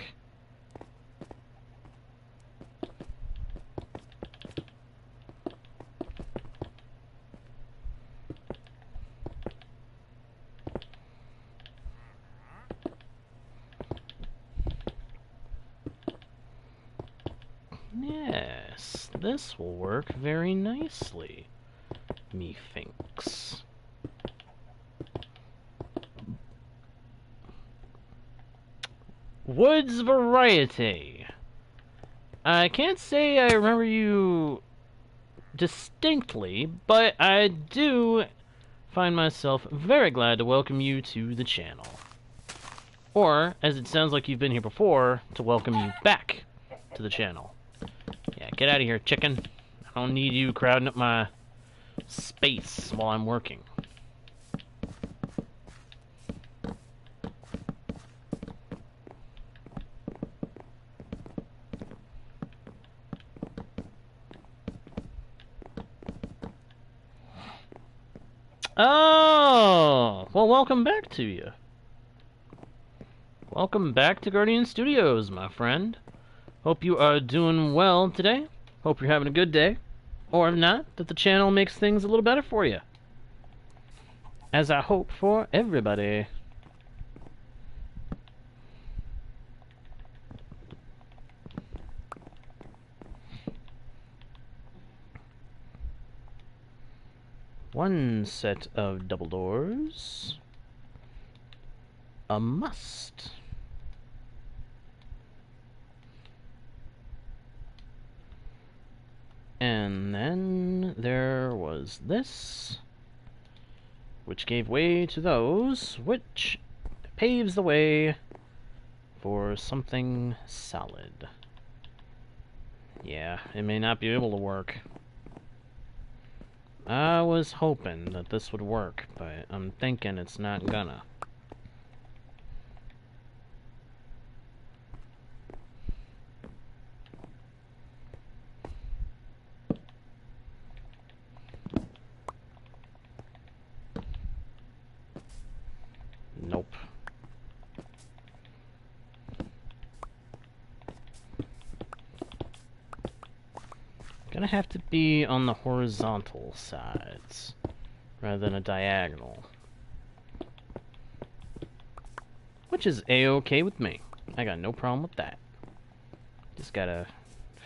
Yes, this will work very nicely, methinks. Woods variety. I can't say I remember you distinctly, but I do find myself very glad to welcome you to the channel. Or, as it sounds like you've been here before, to welcome you back to the channel. Yeah, get out of here, chicken. I don't need you crowding up my space while I'm working. Oh! Well, welcome back to you. Welcome back to Guardian Studios, my friend. Hope you are doing well today. Hope you're having a good day. Or if not, that the channel makes things a little better for you. As I hope for everybody. One set of double doors. A must. And then there was this, which gave way to those, which paves the way for something solid. Yeah, it may not be able to work. I was hoping that this would work, but I'm thinking it's not gonna. Nope. Gonna have to be on the horizontal sides rather than a diagonal, which is a-okay with me. I got no problem with that. Just gotta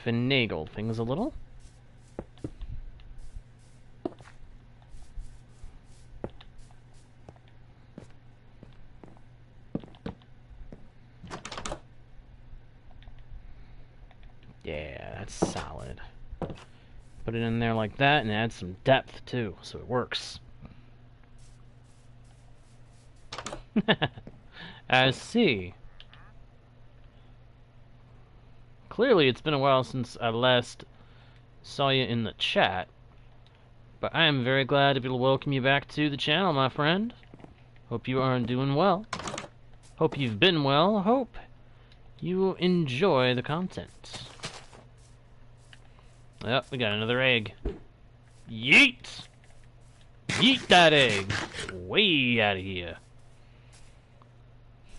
finagle things a little. Yeah, that's solid. Put it in there like that and add some depth too, so it works. I see. Clearly it's been a while since I last saw you in the chat, but I am very glad to be able to welcome you back to the channel, my friend. Hope you are doing well. Hope you've been well. Hope you enjoy the content. Yep, we got another egg. Yeet! Yeet that egg! Way out of here.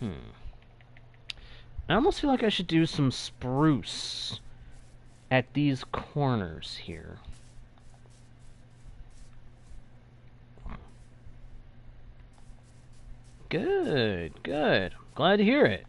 I almost feel like I should do some spruce at these corners here. Good, good. Glad to hear it.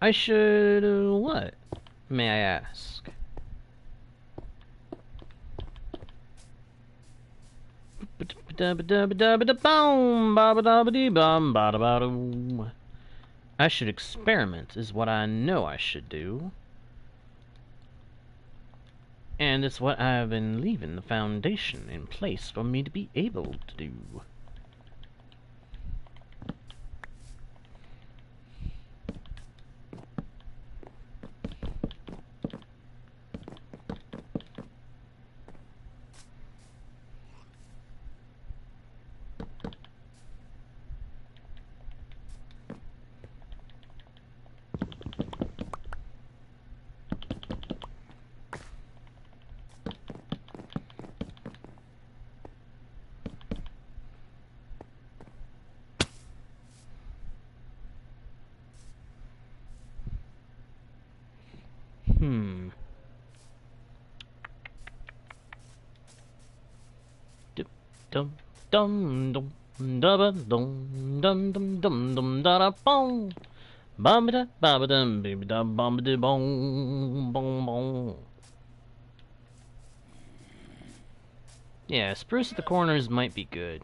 I should, what? May I ask? I should experiment, is what I know I should do. And it's what I've been leaving the foundation in place for me to be able to do. Dum dum dum da ba dum dum dum dum dum da da bong bum da ba ba dum baby da bum da bong bong bong. Yeah, spruce at the corners might be good.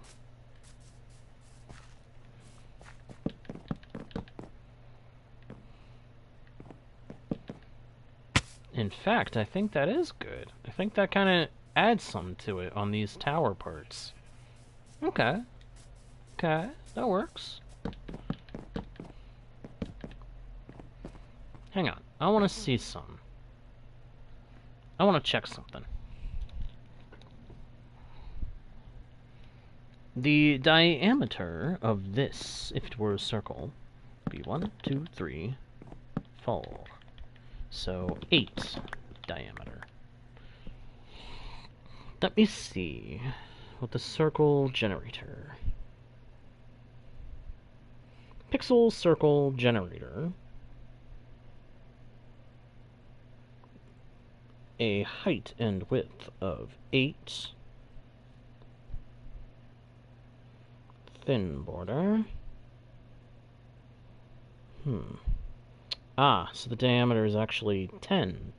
In fact, I think that is good. I think that kind of adds something to it on these tower parts. Okay. Okay, that works. Hang on. I want to see some. I want to check something. The diameter of this, if it were a circle, would be 1, 2, 3, 4. So 8 diameter. Let me see with the circle generator. Pixel circle generator. A height and width of 8. Thin border. Ah, so the diameter is actually 10.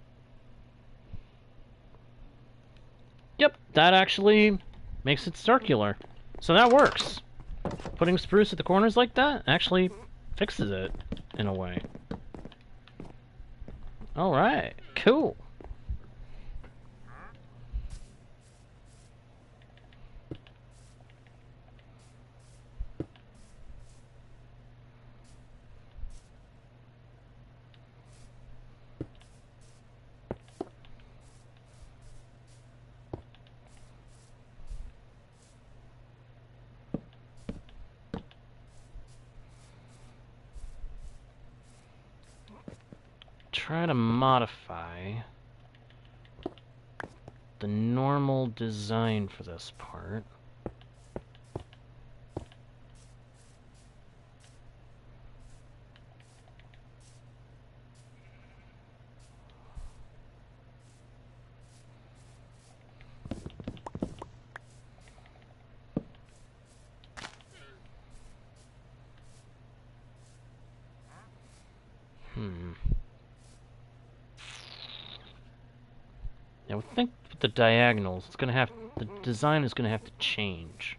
Yep, that actually makes it circular. So that works. Putting spruce at the corners like that actually fixes it, in a way. Alright, cool. Try to modify the normal design for this part. I would think with the diagonals, the design is gonna have to change.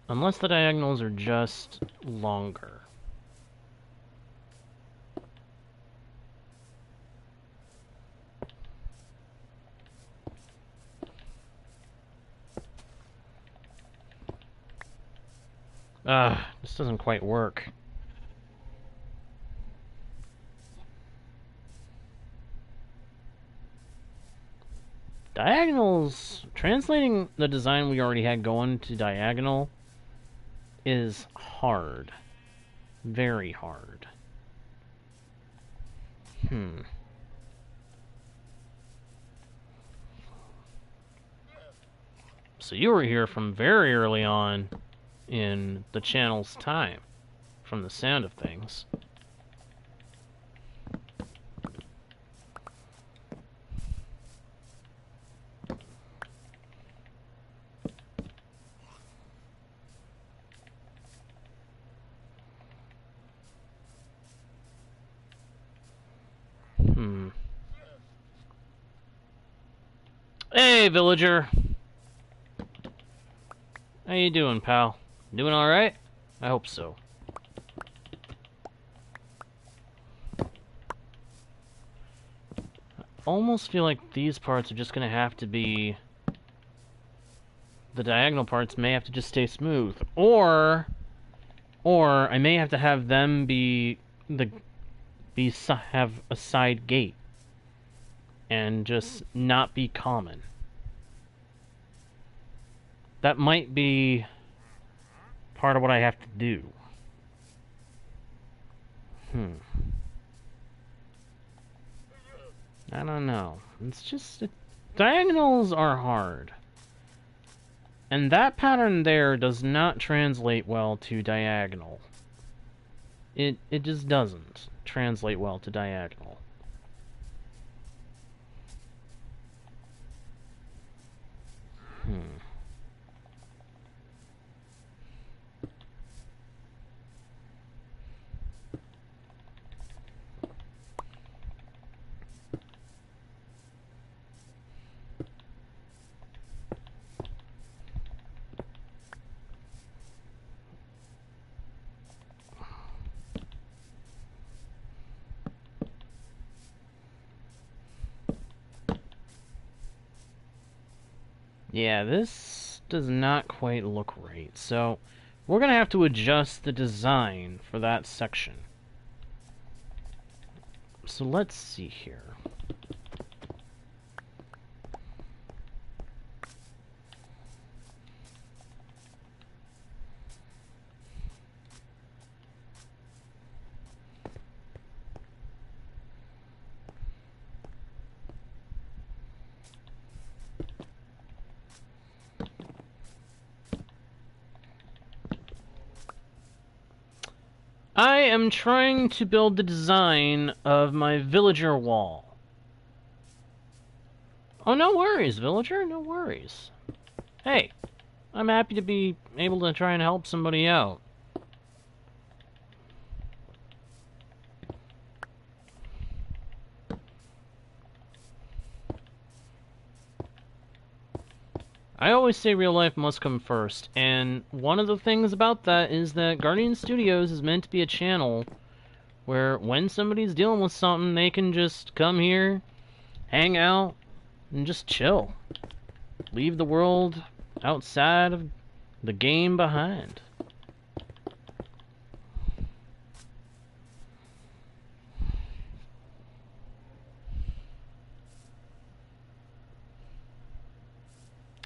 Unless the diagonals are just longer. This doesn't quite work. Diagonals, translating the design we already had going to diagonal is hard. Very hard. So you were here from very early on in the channel's time, from the sound of things. Hey, villager. How you doing, pal? Doing alright? I hope so. I almost feel like these parts are just gonna have to be... The diagonal parts may have to just stay smooth. Or I may have to have them have a side gate. And just not be common. That might be part of what I have to do. I don't know. It's just... diagonals are hard. And that pattern there does not translate well to diagonal. It just doesn't translate well to diagonal. Yeah, this does not quite look right. So we're going to have to adjust the design for that section. So let's see here. I am trying to build the design of my villager wall. Oh, no worries, villager, no worries. Hey, I'm happy to be able to try and help somebody out. I always say real life must come first, and one of the things about that is that Guardian Studios is meant to be a channel where when somebody's dealing with something, they can just come here, hang out, and just chill. Leave the world outside of the game behind.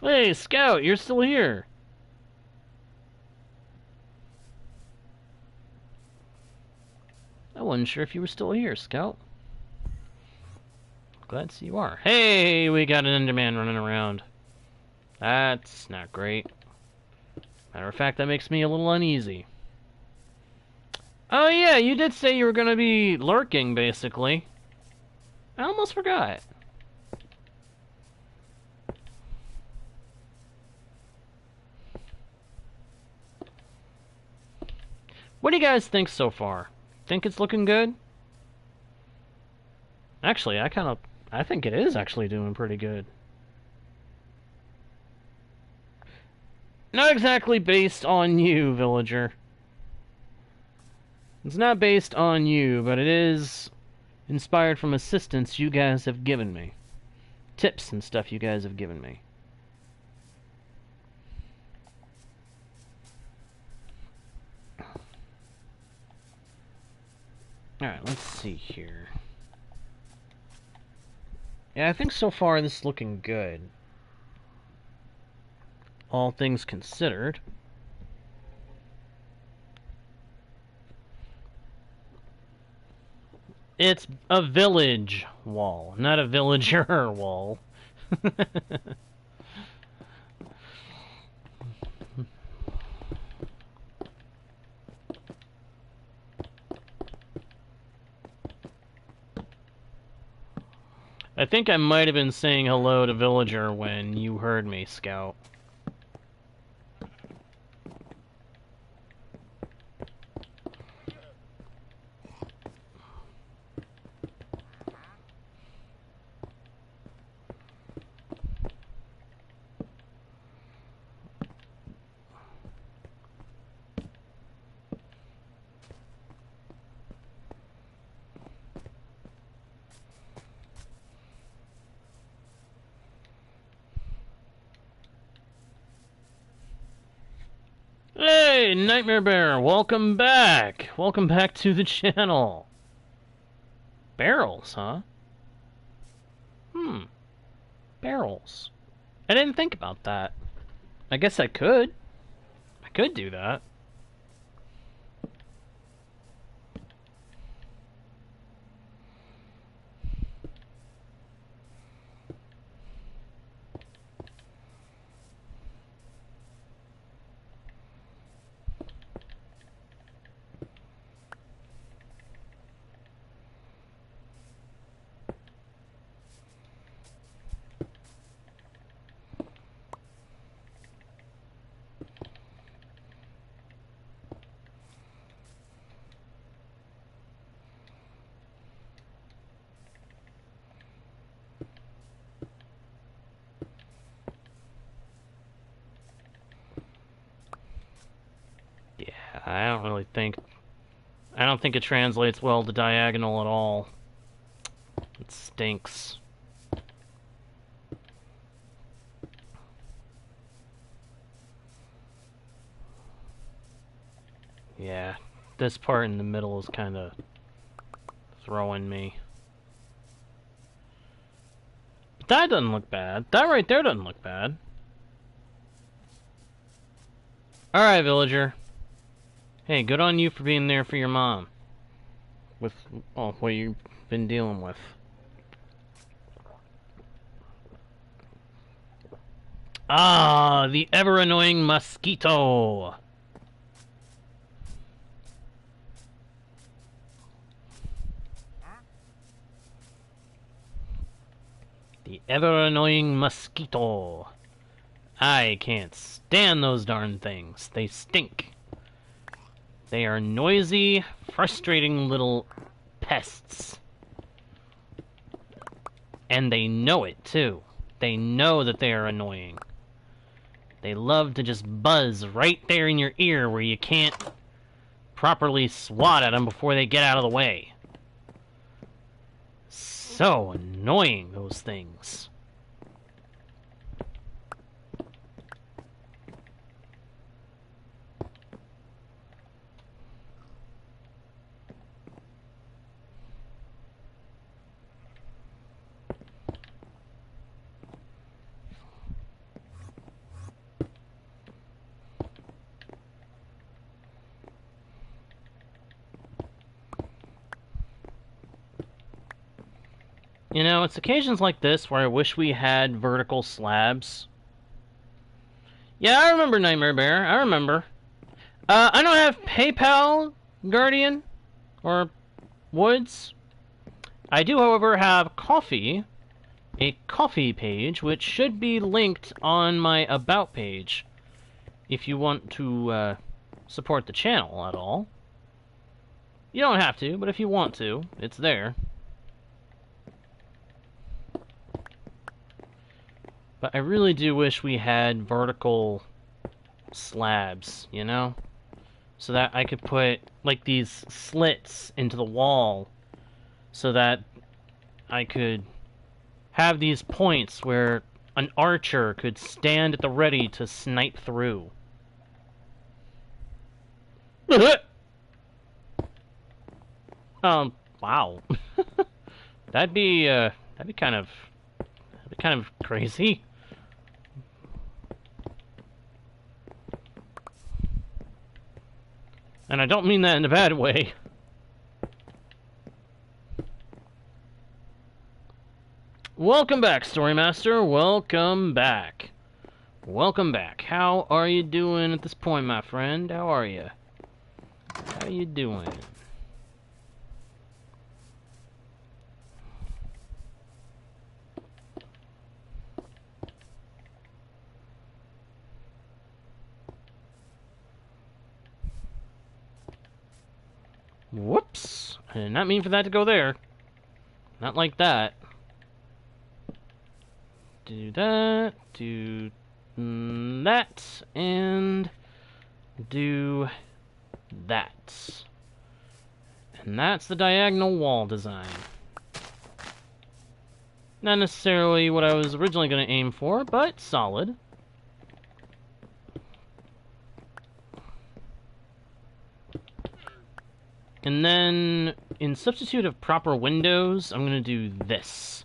Hey, Scout, you're still here. I wasn't sure if you were still here, Scout. Glad to see you are. Hey, we got an Enderman running around. That's not great. Matter of fact, that makes me a little uneasy. Oh yeah, you did say you were gonna be lurking, basically. I almost forgot. What do you guys think so far? Think it's looking good? Actually, I think it is actually doing pretty good. Not exactly based on you, villager. It's not based on you, but it is inspired from assistance you guys have given me. Tips and stuff you guys have given me. Alright, let's see here. Yeah, I think so far this is looking good. All things considered. It's a village wall, not a villager wall. I think I might have been saying hello to villager when you heard me, Scout. Hey, Nightmare Bear, welcome back! Welcome back to the channel. Barrels, huh? Barrels. I didn't think about that. I guess I could. I could do that. I don't think it translates well to diagonal at all. It stinks. Yeah, this part in the middle is kind of throwing me. But that doesn't look bad. That right there doesn't look bad. Alright, villager. Hey, good on you for being there for your mom. With what you've been dealing with. Ah, the ever-annoying mosquito! The ever-annoying mosquito. I can't stand those darn things. They stink. They are noisy, frustrating little pests. And they know it, too. They know that they are annoying. They love to just buzz right there in your ear where you can't properly swat at them before they get out of the way. So annoying, those things. You know, it's occasions like this where I wish we had vertical slabs. Yeah, I remember Nightmare Bear. I remember. I don't have PayPal, Guardian, or Woods. I do, however, have Coffee, a Coffee page, which should be linked on my About page, if you want to support the channel at all. You don't have to, but if you want to, it's there. But I really do wish we had vertical slabs, you know? So that I could put, like, these slits into the wall so that I could have these points where an archer could stand at the ready to snipe through. Wow. That'd be kind of crazy. And I don't mean that in a bad way. Welcome back, Storymaster. Welcome back. Welcome back. How are you doing at this point, my friend? How are you? How you doing? Whoops. I did not mean for that to go there. Not like that. Do that, do that, and do that. And that's the diagonal wall design. Not necessarily what I was originally going to aim for, but solid. And then, in substitute of proper windows, I'm going to do this.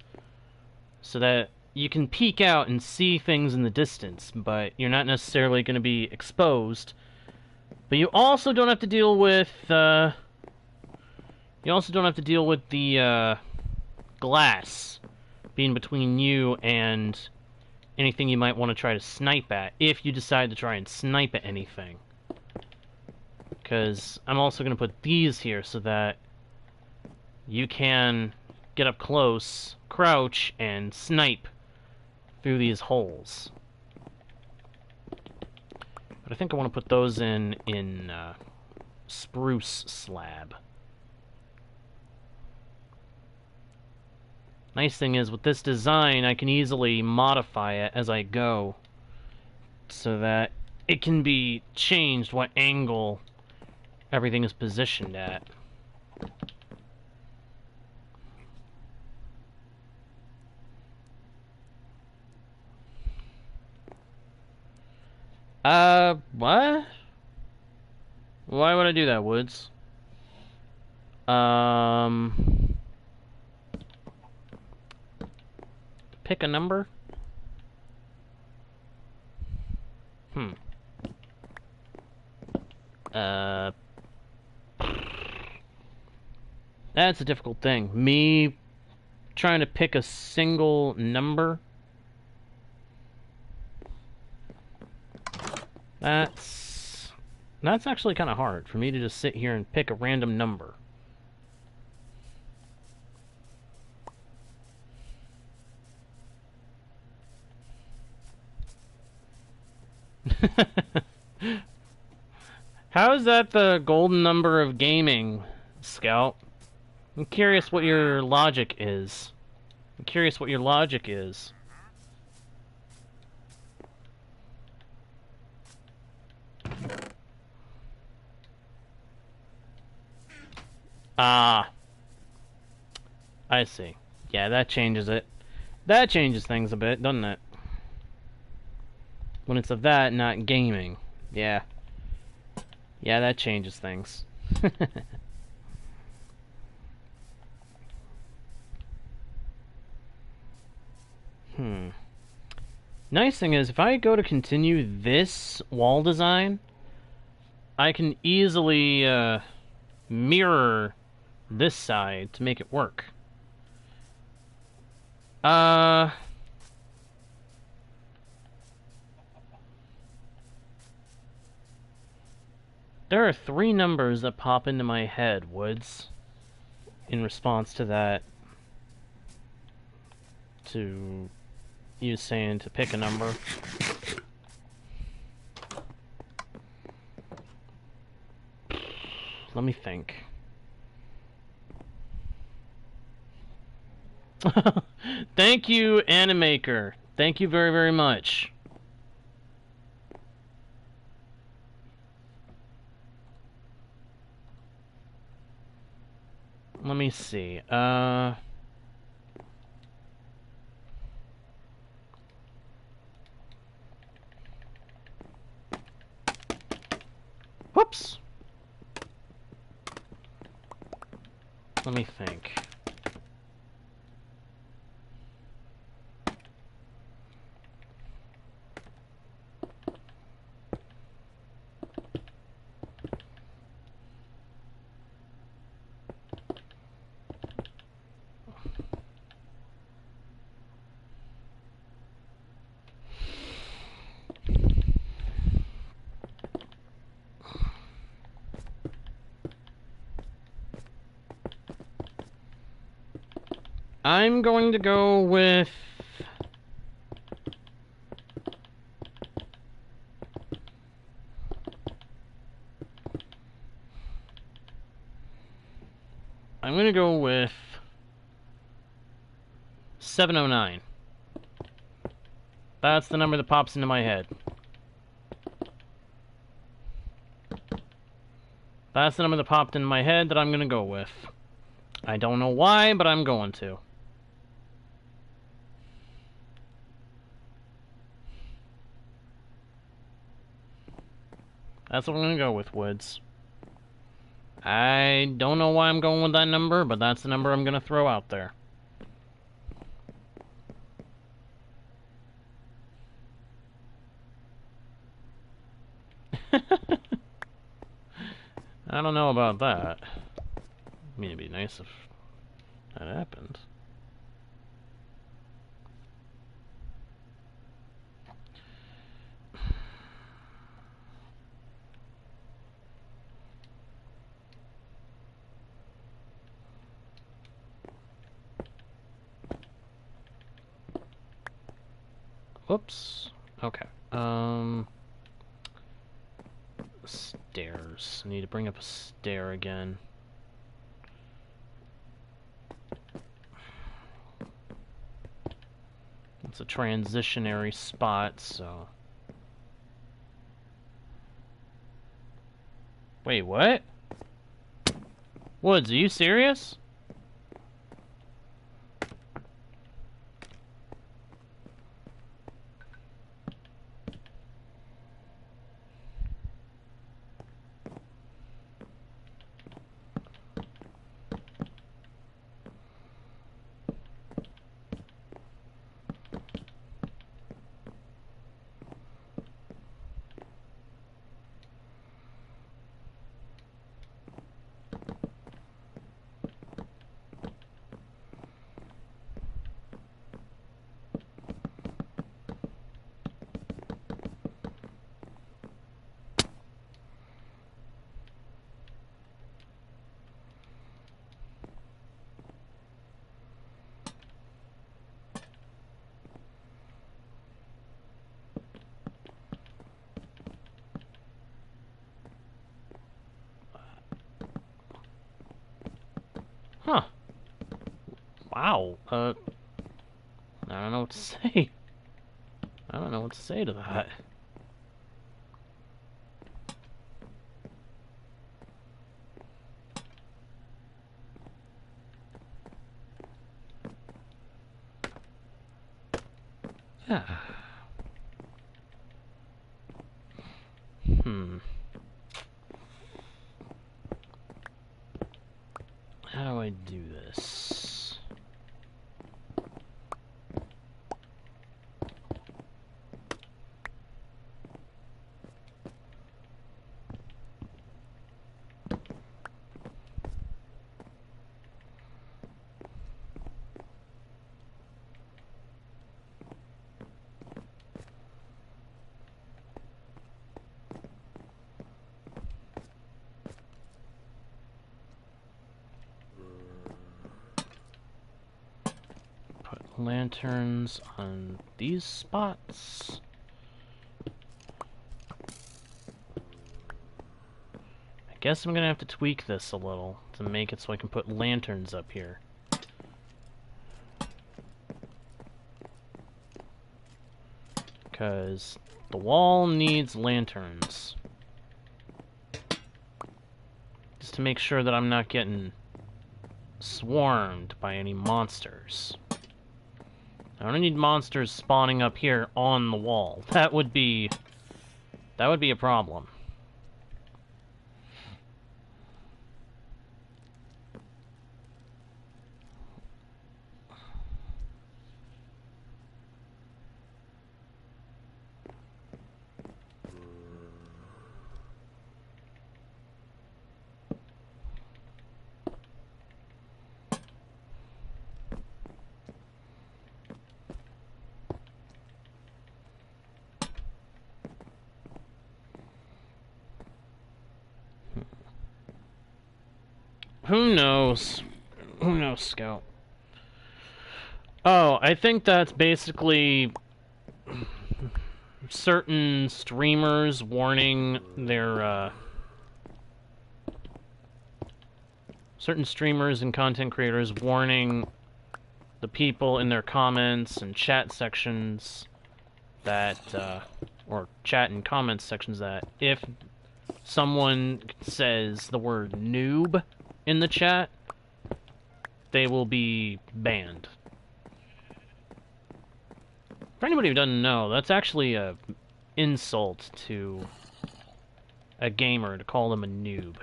So that you can peek out and see things in the distance, but you're not necessarily going to be exposed. But you also don't have to deal with, the glass being between you and anything you might want to try to snipe at, if you decide to try and snipe at anything. Because I'm also going to put these here so that you can get up close, crouch, and snipe through these holes. But I think I want to put those in spruce slab. Nice thing is, with this design, I can easily modify it as I go, so that it can be changed what angle everything is positioned at. What? Why would I do that, Woods? Pick a number? That's a difficult thing. Me trying to pick a single number? That's actually kind of hard for me to just sit here and pick a random number. How is that the golden number of gaming, Scout? I'm curious what your logic is. I'm curious what your logic is. Ah. I see. Yeah, that changes it. That changes things a bit, doesn't it? When it's of that, not gaming. Yeah. Yeah, that changes things. Nice thing is, if I go to continue this wall design, I can easily mirror this side to make it work. There are 3 numbers that pop into my head, Woods, in response to that. To you saying to pick a number. Let me think. Thank you, Animaker. Thank you very, very much. Let me see. Whoops. Let me think. I'm going to go with... I'm going to go with 709. That's the number that pops into my head. That's the number that popped in my head that I'm going to go with. I don't know why, but I'm going to. That's what I'm going to go with, Woods. I don't know why I'm going with that number, but that's the number I'm going to throw out there. I don't know about that. I mean, it'd be nice if that happened. Whoops. Okay. Stairs. I need to bring up a stair again. It's a transitionary spot, so... Wait, what? Woods, are you serious? Huh. Wow. I don't know what to say. I don't know what to say to that. Yeah. How do I do this? Lanterns on these spots. I guess I'm gonna have to tweak this a little to make it so I can put lanterns up here. Because the wall needs lanterns. Just to make sure that I'm not getting swarmed by any monsters. I don't need monsters spawning up here on the wall. That would be a problem. Who knows? Who knows, Scout? Oh, I think that's basically certain streamers warning their, certain streamers and content creators warning the people in their comments and chat sections that, or chat and comments sections that if someone says the word noob in the chat, they will be banned. For anybody who doesn't know, that's actually a insult to a gamer to call them a noob.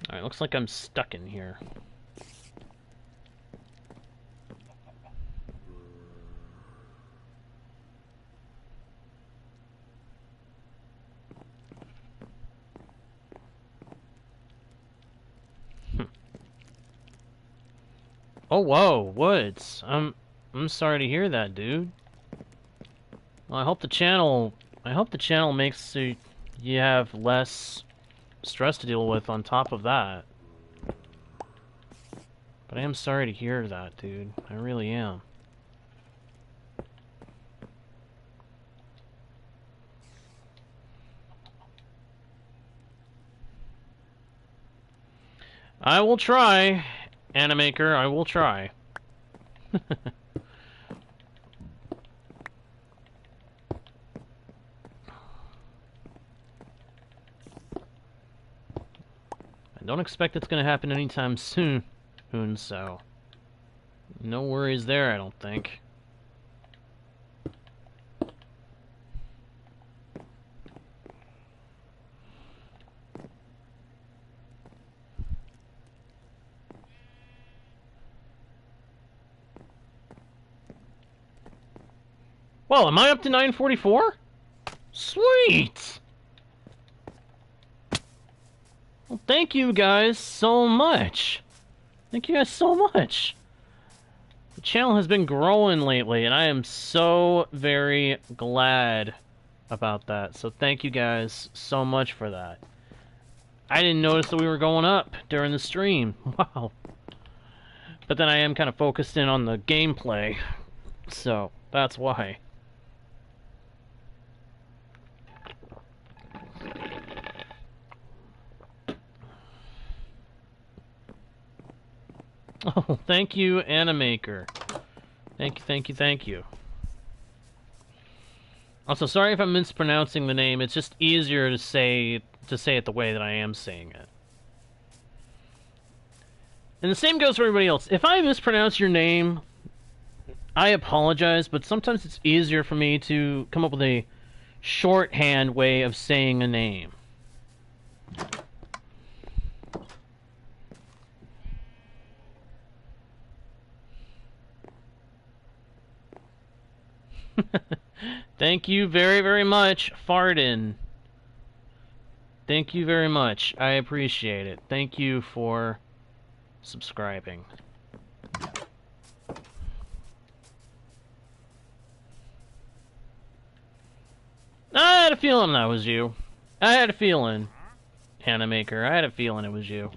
Alright, looks like I'm stuck in here. Oh, whoa, Woods. I'm sorry to hear that, dude. Well, I hope the channel makes so you have less stress to deal with on top of that. But I am sorry to hear that, dude. I really am. I will try, Animaker, I will try. I don't expect it's going to happen anytime soon, so no worries there, I don't think. Well, am I up to 944? Sweet! Well, thank you guys so much. Thank you guys so much. The channel has been growing lately, and I am so very glad about that. So thank you guys so much for that. I didn't notice that we were going up during the stream. Wow. But then I am kind of focused in on the gameplay, so that's why. Oh, thank you, Animaker. Thank you, thank you, thank you. Also, sorry if I'm mispronouncing the name. It's just easier to say it the way that I am saying it. And the same goes for everybody else. If I mispronounce your name, I apologize, but sometimes it's easier for me to come up with a shorthand way of saying a name. Thank you very, very much, Farden. Thank you very much. I appreciate it. Thank you for subscribing. I had a feeling that was you. I had a feeling, Animaker. I had a feeling it was you.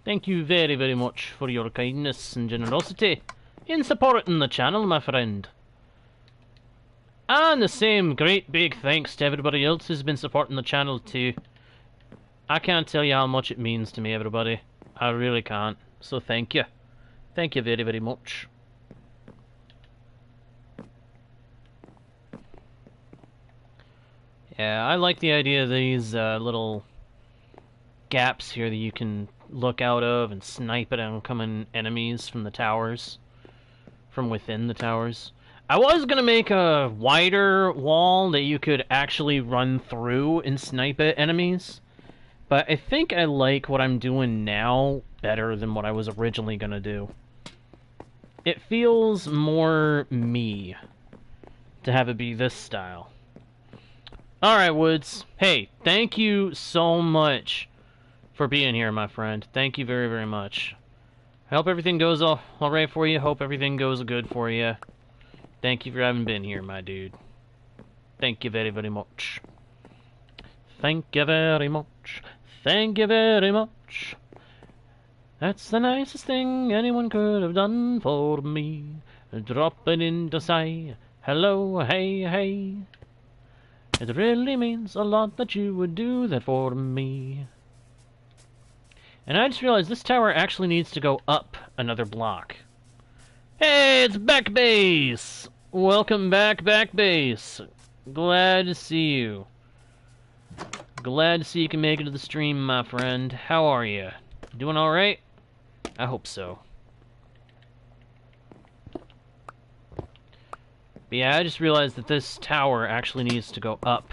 Thank you very, very much for your kindness and generosity in supporting the channel, my friend. And the same great big thanks to everybody else who's been supporting the channel too. I can't tell you how much it means to me, everybody. I really can't. So thank you. Thank you very, very much. Yeah, I like the idea of these little gaps here that you can look out of and snipe at oncoming enemies from the towers. From within the towers. I was gonna make a wider wall that you could actually run through and snipe at enemies. But I think I like what I'm doing now better than what I was originally gonna do. It feels more me to have it be this style. Alright, Woods. Hey, thank you so much for being here, my friend. Thank you very, very much. I hope everything goes all right for you. Hope everything goes good for you. Thank you for having been here, my dude. Thank you very, very much. Thank you very much. Thank you very much. That's the nicest thing anyone could have done for me. Dropping in to say hello, hey, hey. It really means a lot that you would do that for me. And I just realized this tower actually needs to go up another block. Hey, it's Back Base! Welcome back, Back Base. Glad to see you. Glad to see you can make it to the stream, my friend. How are you? Doing alright? I hope so. But yeah, I just realized that this tower actually needs to go up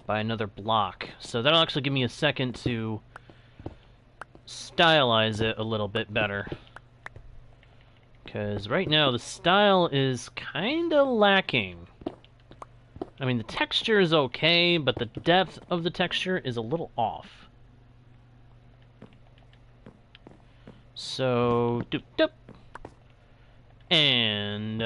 by another block. So that'll actually give me a second to stylize it a little bit better. Because right now the style is kinda lacking. I mean, the texture is okay, but the depth of the texture is a little off. So, doop doop. And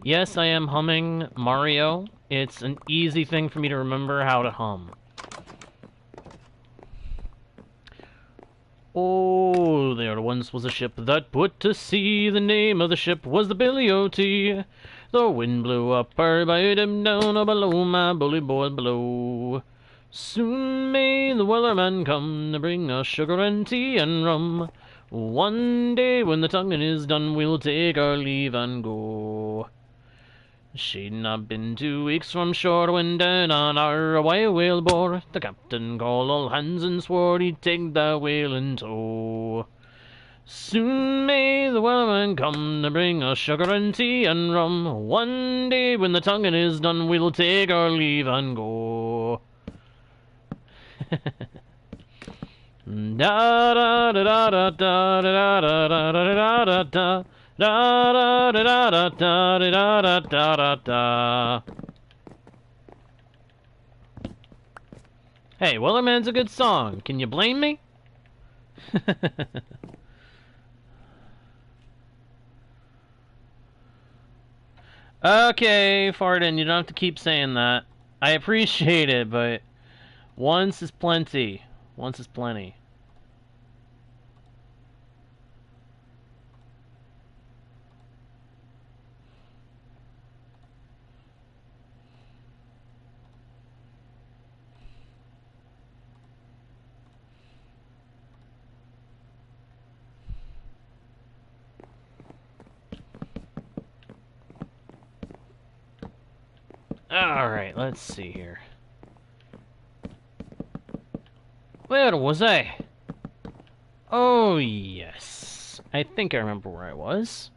yes, I am humming Mario. It's an easy thing for me to remember how to hum. Oh, there once was a ship that put to sea. The name of the ship was the Billy O.T. The wind blew up her, bowed him down, oh below, my bully boy below. Soon may the wellerman come to bring us sugar and tea and rum. One day when the tonguing is done, we'll take our leave and go. She'd not been 2 weeks from shore when down on our away whale bore. The captain called all hands and swore he'd take the whale in tow. Soon may the wellerman come to bring us sugar and tea and rum. One day when the tonguing is done, we'll take our leave and go. Da da da da da da da da da da da. Da da da da da da da da da da. Hey, Wellerman's a good song. Can you blame me? Okay, Farden, you don't have to keep saying that. I appreciate it, but once is plenty. Once is plenty. Alright, let's see here. Where was I? Oh, yes. I think I remember where I was.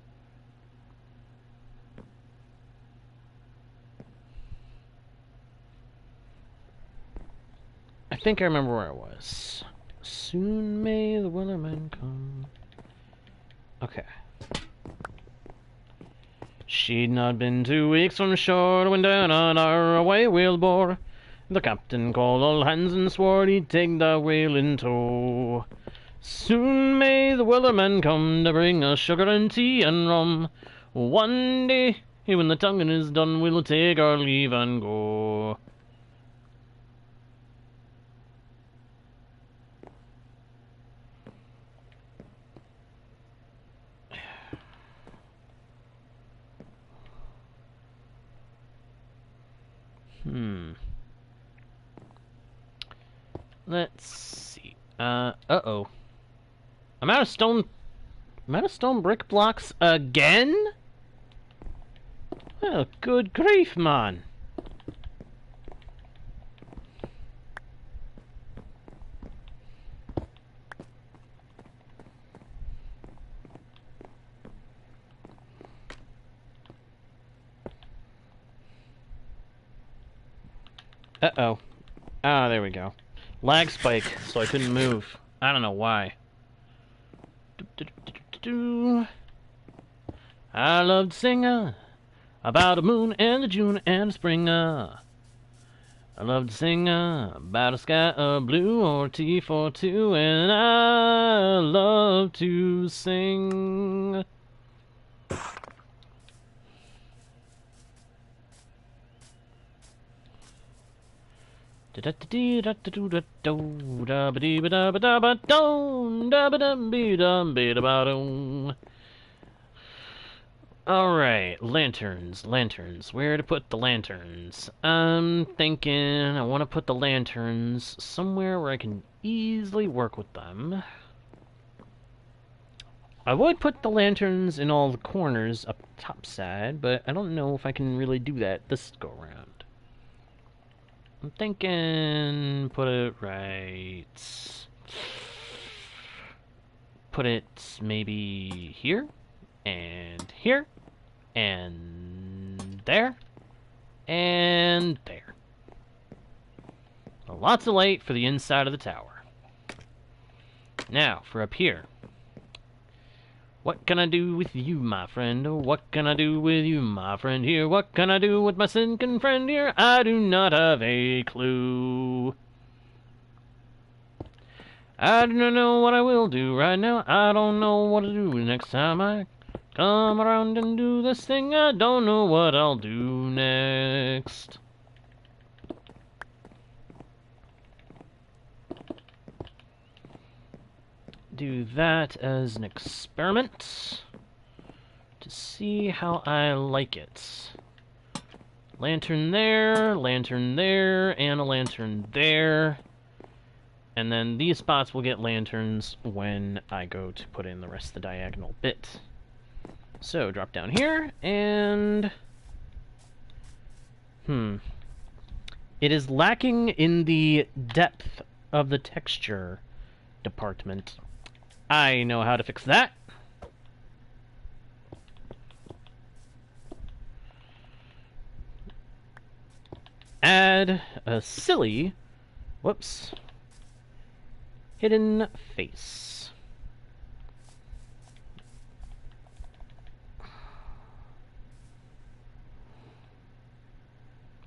I think I remember where I was. Soon may the Wellerman come. Okay. She'd not been 2 weeks from shore when down on our away whale bore. The captain called all hands and swore he'd take the whale in tow. Soon may the Wellerman come to bring us sugar and tea and rum. One day, when the tonguing is done, we'll take our leave and go. Let's see. Uh-oh. I'm out of stone brick blocks again? Well, good grief, man. Uh-oh. Ah, there we go. Lag spike, so I couldn't move. I don't know why. I love to sing about a moon and a June and a spring. I love to sing about a sky of blue or tea for two, and I love to sing. Alright, lanterns. Where to put the lanterns? I'm thinking I want to put the lanterns somewhere where I can easily work with them. I would put the lanterns in all the corners up top side, but I don't know if I can really do that this go around. I'm thinking put it right. Put it maybe here, and here, and there, and there. Lots of light for the inside of the tower. Now, for up here. What can I do with you, my friend? Oh, what can I do with you, my friend here? What can I do with my sinking friend here? I do not have a clue. I do not know what I will do right now. I don't know what to do next time I come around and do this thing. I don't know what I'll do next. Do that as an experiment to see how I like it. Lantern there, and a lantern there. And then these spots will get lanterns when I go to put in the rest of the diagonal bit. So, drop down here, and... It is lacking in the depth of the texture department. I know how to fix that. Add a silly, whoops, hidden face.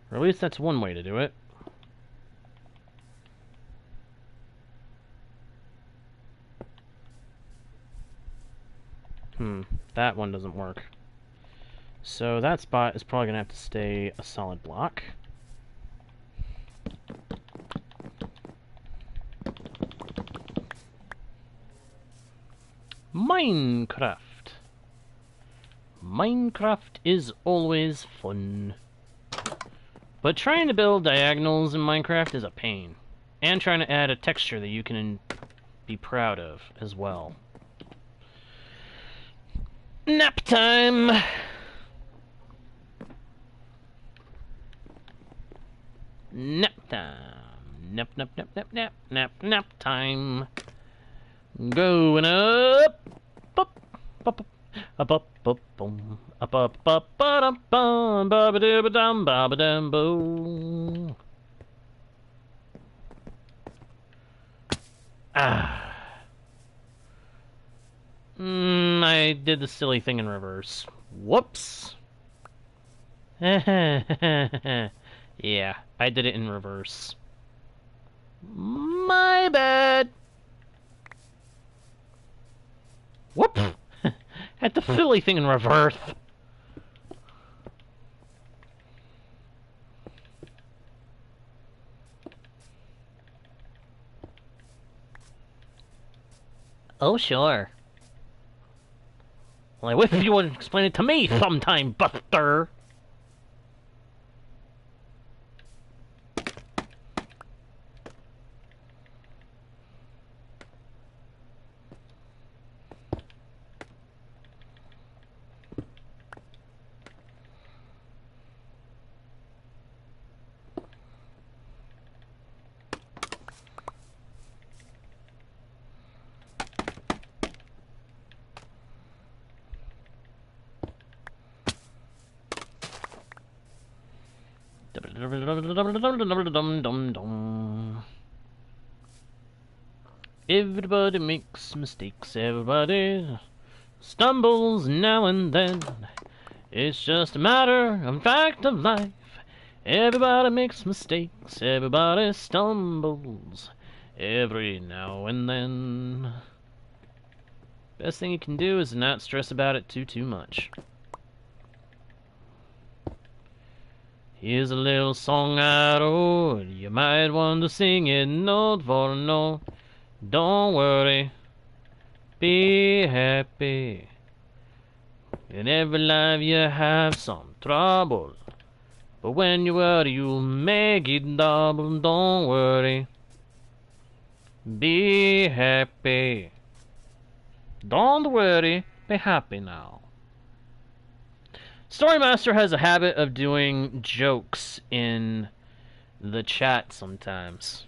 Or at least that's one way to do it. That one doesn't work. So that spot is probably going to have to stay a solid block. Minecraft. Minecraft is always fun. But trying to build diagonals in Minecraft is a pain. And trying to add a texture that you can be proud of as well. Nap time! Nap time. Nap, nap, nap, nap, nap, nap, nap time. Going up. Up, up, up, up, up, boom. Up, up, up, ba-dum, bum, ba-ba-dum, ba-ba-dum, boom. Ah. I did the silly thing in reverse. Whoops. Yeah, I did it in reverse. My bad. Whoop! Had the silly thing in reverse. Oh, sure. Well, I wish you would explain it to me sometime, Buster. Everybody makes mistakes, everybody stumbles now and then. It's just a matter of fact of life. Everybody makes mistakes, everybody stumbles every now and then. Best thing you can do is not stress about it too much. Here's a little song I wrote. You might want to sing it note for note. Don't worry, be happy. In every life you have some trouble, but when you worry you'll make it double. Don't worry, be happy. Don't worry, be happy now. Storymaster has a habit of doing jokes in the chat sometimes.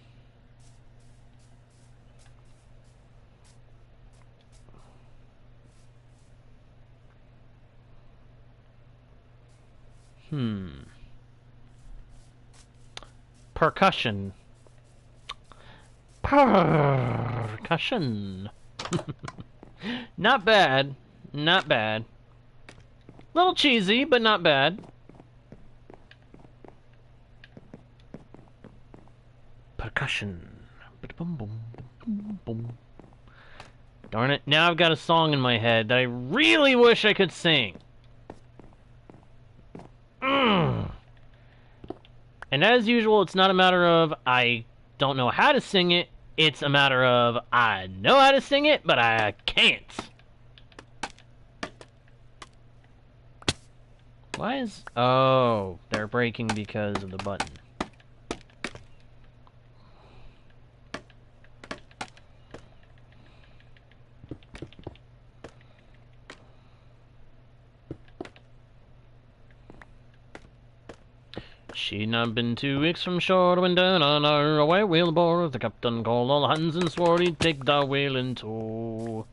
Percussion. Percussion. Not bad. Not bad. Little cheesy, but not bad. Percussion. Darn it, now I've got a song in my head that I really wish I could sing. And as usual, it's not a matter of I don't know how to sing it, it's a matter of I know how to sing it, but I can't. Why is... Oh, they're breaking because of the button. She'd not been 2 weeks from shore when down on our away whale bore. The captain called all hands and swore he'd take the whale in tow.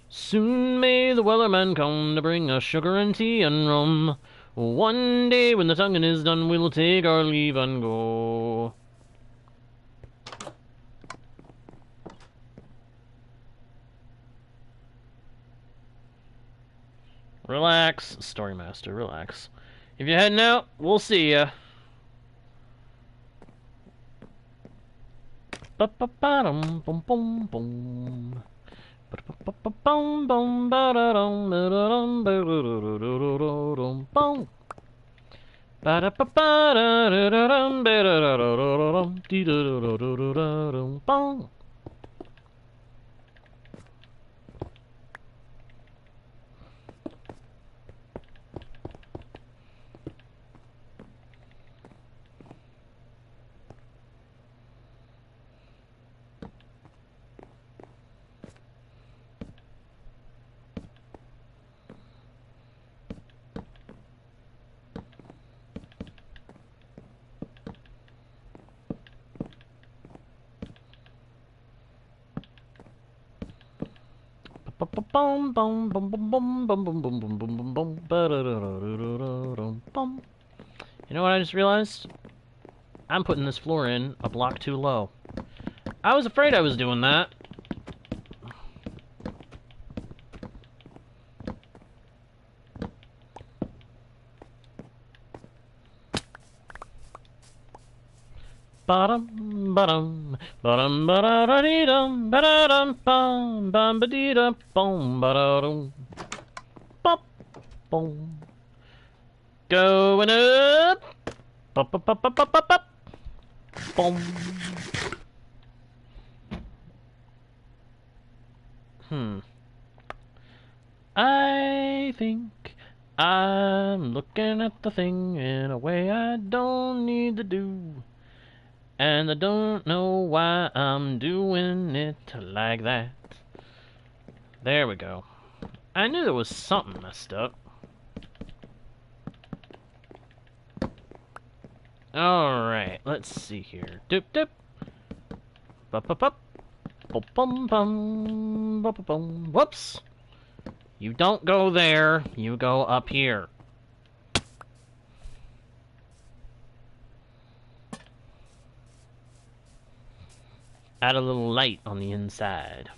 Soon may the wellerman come to bring us sugar and tea and rum. One day when the tonguing is done, we'll take our leave and go. Relax, Storymaster, relax. If you're heading out, we'll see ya. Ba-ba-ba-dum, boom, boom, boom. Boom, boom, ba-da-dum, ba-da-dum, ba-da-dum, boom. Ba-da-ba-ba-da-da-dum, ba-da-da-da-da-dum, dee-da-da-da-da-da-dum, boom. Boom, boom, boom, boom, boom, boom, boom, boom, boom, boom, boom, boom, ba-da-da-da-da-da-dum, boom. You know what I just realized? I'm putting this floor in a block too low. I was afraid I was doing that. Bottom, bottom, bottom, ba-da-da-dee-dum, ba-da-dum, bum, bum, ba-dee-dum, boom, ba-da-dum, bop, boom. Going up, bop, bop, bop, bop, bop, bop, bop, boom. I think I'm looking at the thing in a way I don't need to do. And I don't know why I'm doing it like that. There we go. I knew there was something messed up. Alright, let's see here. Doop doop. Bup bup bup. Bum bum bum. Bup bum. Whoops. You don't go there. You go up here. Add a little light on the inside.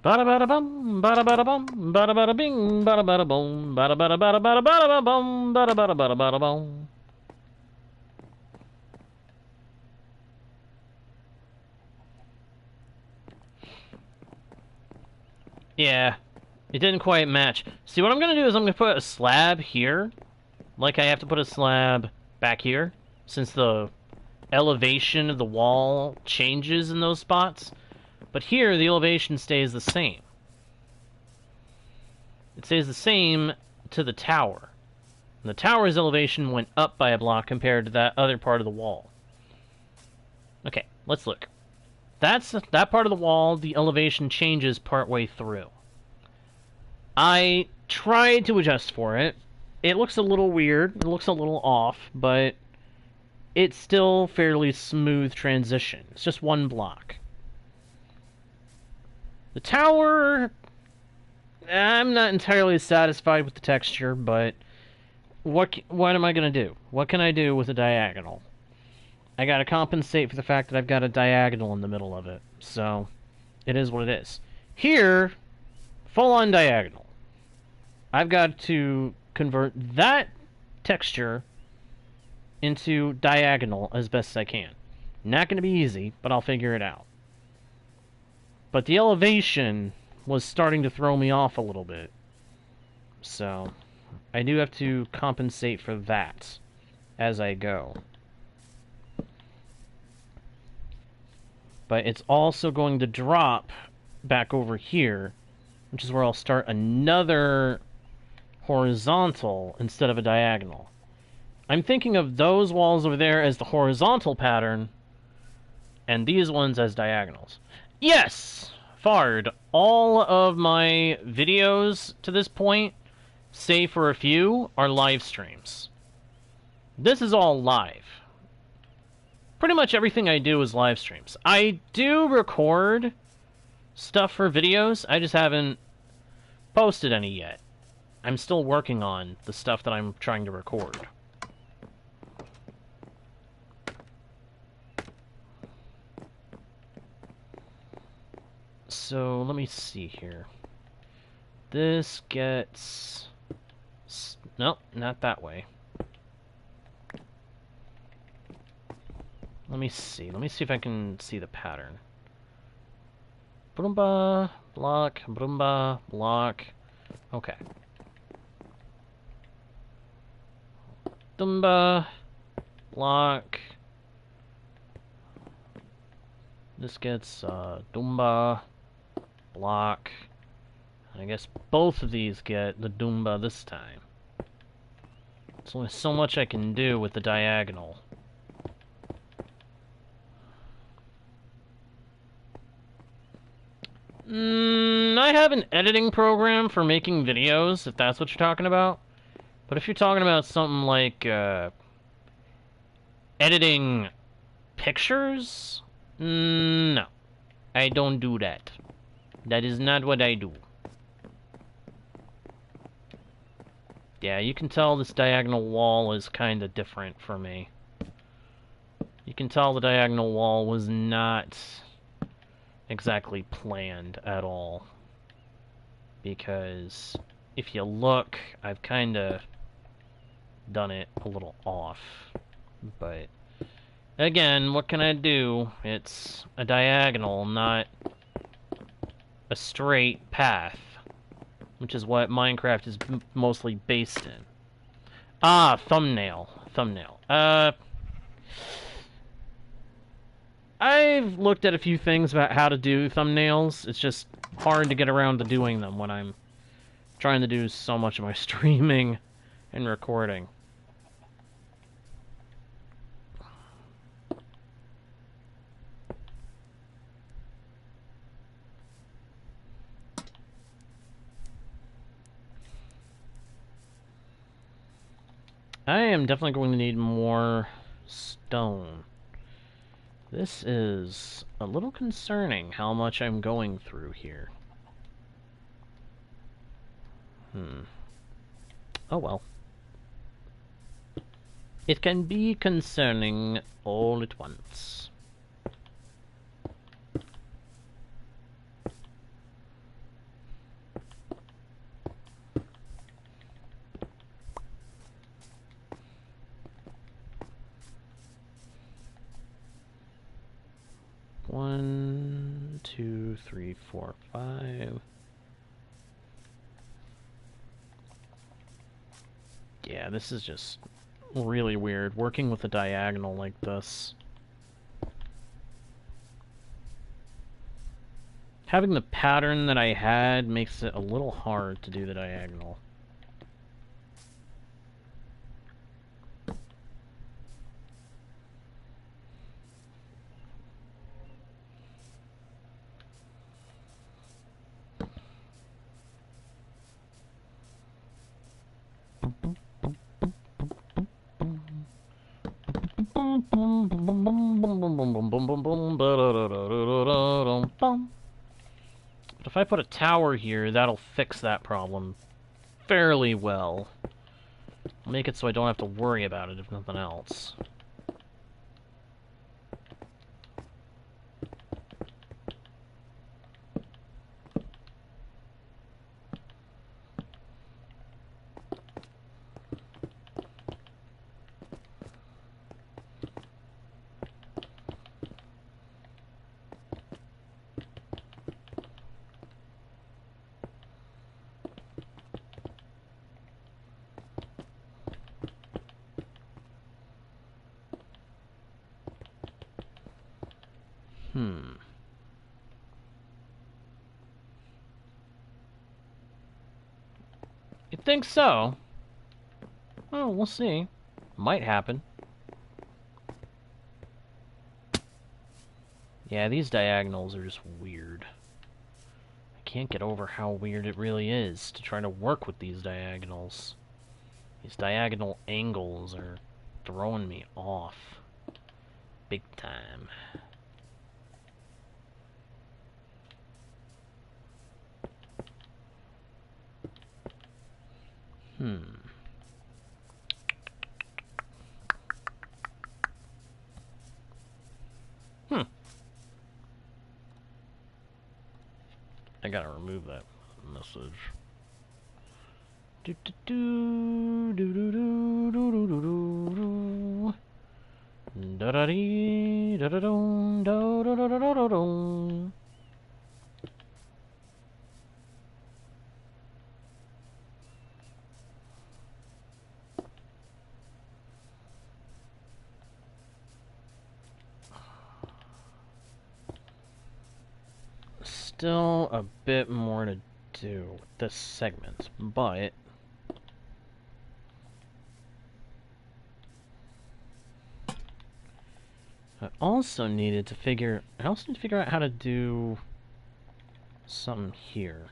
Bada bada bum, bada bada bum, bada bada bing, bada bada boom, bada bada bada bada bada bum, bada bada bada bada bum. Yeah, it didn't quite match. See, what I'm gonna do is I'm gonna put a slab here, like I have to put a slab back here, since the elevation of the wall changes in those spots. But here, the elevation stays the same. It stays the same to the tower. And the tower's elevation went up by a block compared to that other part of the wall. Okay, let's look. That part of the wall, the elevation changes partway through. I tried to adjust for it. It looks a little weird, it looks a little off, but it's still fairly smooth transition. It's just one block. The tower, I'm not entirely satisfied with the texture, but what am I going to do? What can I do with a diagonal? I got to compensate for the fact that I've got a diagonal in the middle of it, so it is what it is. Here, full-on diagonal. I've got to convert that texture into diagonal as best I can. Not going to be easy, but I'll figure it out. But the elevation was starting to throw me off a little bit. So, I do have to compensate for that as I go. But it's also going to drop back over here, which is where I'll start another horizontal instead of a diagonal. I'm thinking of those walls over there as the horizontal pattern, and these ones as diagonals. Yes! Fard, all of my videos to this point, save for a few, are live streams. This is all live. Pretty much everything I do is live streams. I do record stuff for videos, I just haven't posted any yet. I'm still working on the stuff that I'm trying to record. So, let me see here. This gets... Nope, not that way. Let me see. Let me see if I can see the pattern. Boomba, block, boomba, block. Okay. Dumba, block. This gets, Dumba, block. I guess both of these get the Dumba this time. There's only so much I can do with the diagonal. I have an editing program for making videos, if that's what you're talking about. But if you're talking about something like, editing pictures? No. I don't do that. That is not what I do. Yeah, you can tell this diagonal wall is kind of different for me. You can tell the diagonal wall was not exactly planned at all. Because if you look, I've kind of done it a little off. But again, what can I do? It's a diagonal, not a straight path, which is what Minecraft is mostly based in. Ah, thumbnail. I've looked at a few things about how to do thumbnails. It's just hard to get around to doing them when I'm trying to do so much of my streaming and recording. I am definitely going to need more stone. This is a little concerning how much I'm going through here. Oh well. It can be concerning all at once. One, two, three, four, five. Yeah, this is just really weird, working with a diagonal like this. Having the pattern that I had makes it a little hard to do the diagonal. But if I put a tower here, that'll fix that problem fairly well. Make it so I don't have to worry about it, if nothing else. You think so? Oh, we'll see. Might happen. Yeah, these diagonals are just weird. I can't get over how weird it really is to try to work with these diagonals. These diagonal angles are throwing me off. Big time. I gotta remove that message. Do do do do do do do do do do da da dee da da dum da da da da da da dum. still a bit more to do with this segment, but I also need to figure out how to do something here.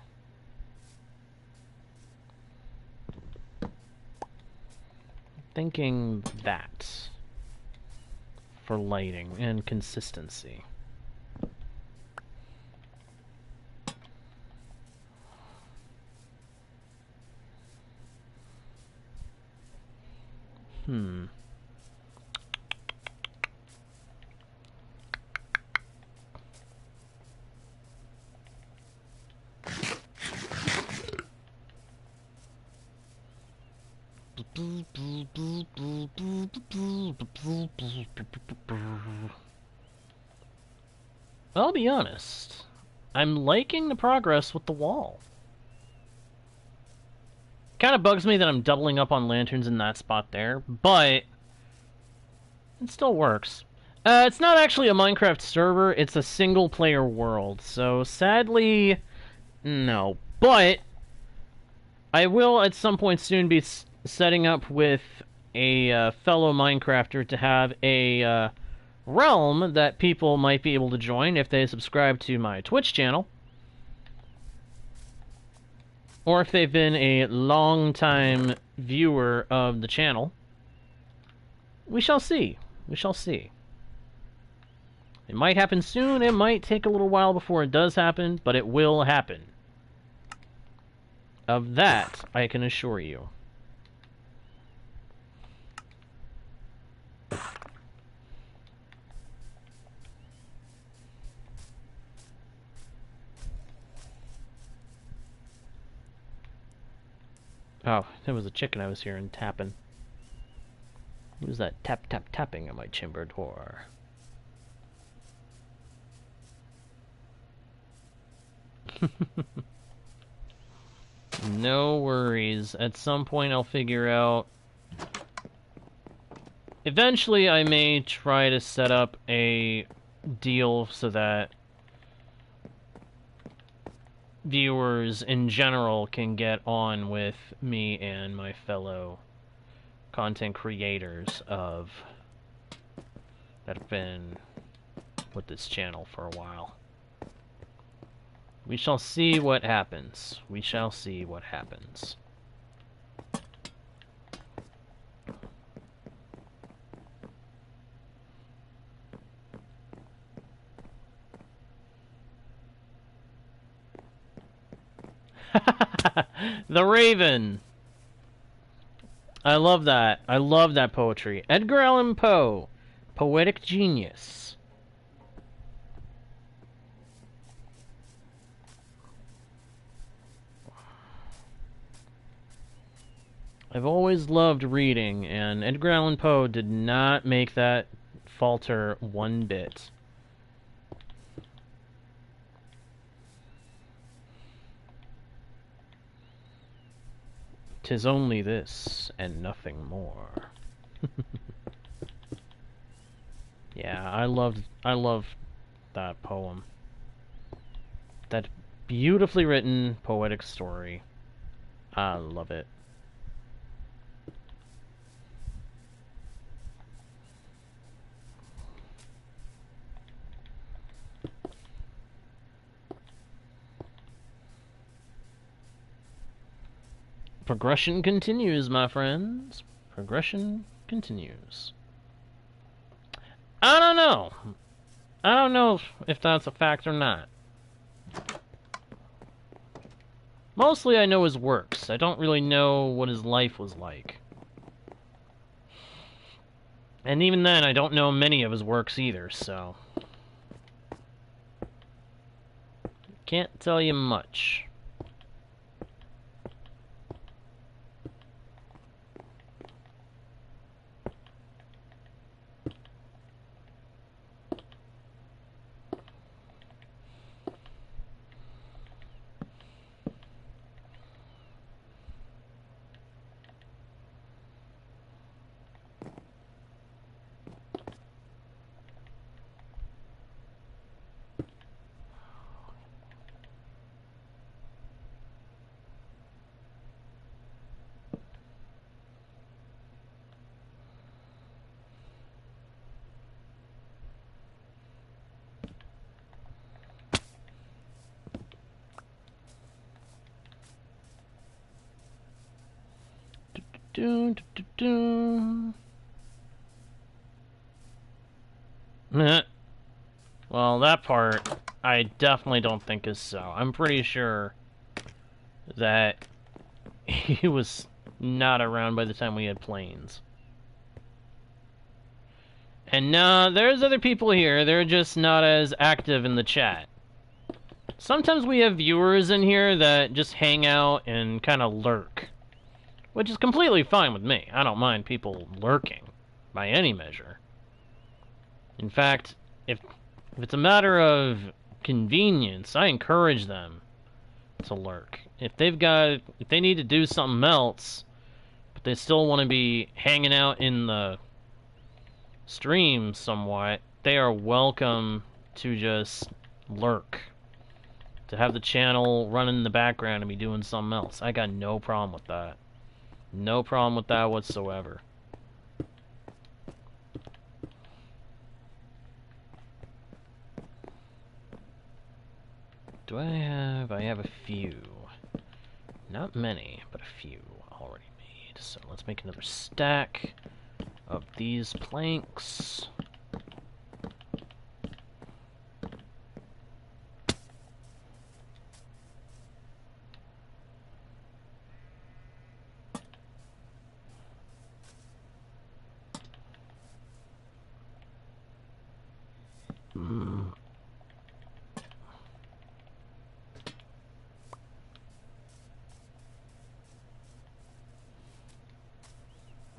Thinking that for lighting and consistency. I'll be honest. I'm liking the progress with the wall. Kind of bugs me that I'm doubling up on lanterns in that spot there, but it still works. It's not actually a Minecraft server, it's a single-player world, so sadly, no. But I will at some point soon be setting up with a fellow Minecrafter to have a realm that people might be able to join if they subscribe to my Twitch channel. Or if they've been a long-time viewer of the channel. We shall see. We shall see. It might happen soon, it might take a little while before it does happen, but it will happen. Of that, I can assure you. Oh, there was a chicken I was hearing tapping. What was that tapping at my chamber door? No worries. At some point I'll figure out... Eventually I may try to set up a deal so that viewers in general can get on with me and my fellow content creators of that have been with this channel for a while. We shall see what happens. We shall see what happens. The Raven. I love that. I love that poetry. Edgar Allan Poe. Poetic genius. I've always loved reading, and Edgar Allan Poe did not make that falter one bit. "'Tis only this, and nothing more." Yeah, I love that poem. That beautifully written, poetic story. I love it. Progression continues, my friends. Progression continues. I don't know. I don't know if that's a fact or not. Mostly I know his works. I don't really know what his life was like. And even then, I don't know many of his works either, so... Can't tell you much. Doo, doo, doo, doo. Meh. Well, that part, I definitely don't think is so. I'm pretty sure that he was not around by the time we had planes. And there's other people here. They're just not as active in the chat. Sometimes we have viewers in here that just hang out and kind of lurk, which is completely fine with me. I don't mind people lurking by any measure. In fact, if it's a matter of convenience, I encourage them to lurk. If they need to do something else, but they still want to be hanging out in the stream somewhat, they are welcome to just lurk. To have the channel running in the background and be doing something else. I got no problem with that. No problem with that whatsoever. Do I have... I have a few. Not many, but a few already made. So let's make another stack of these planks.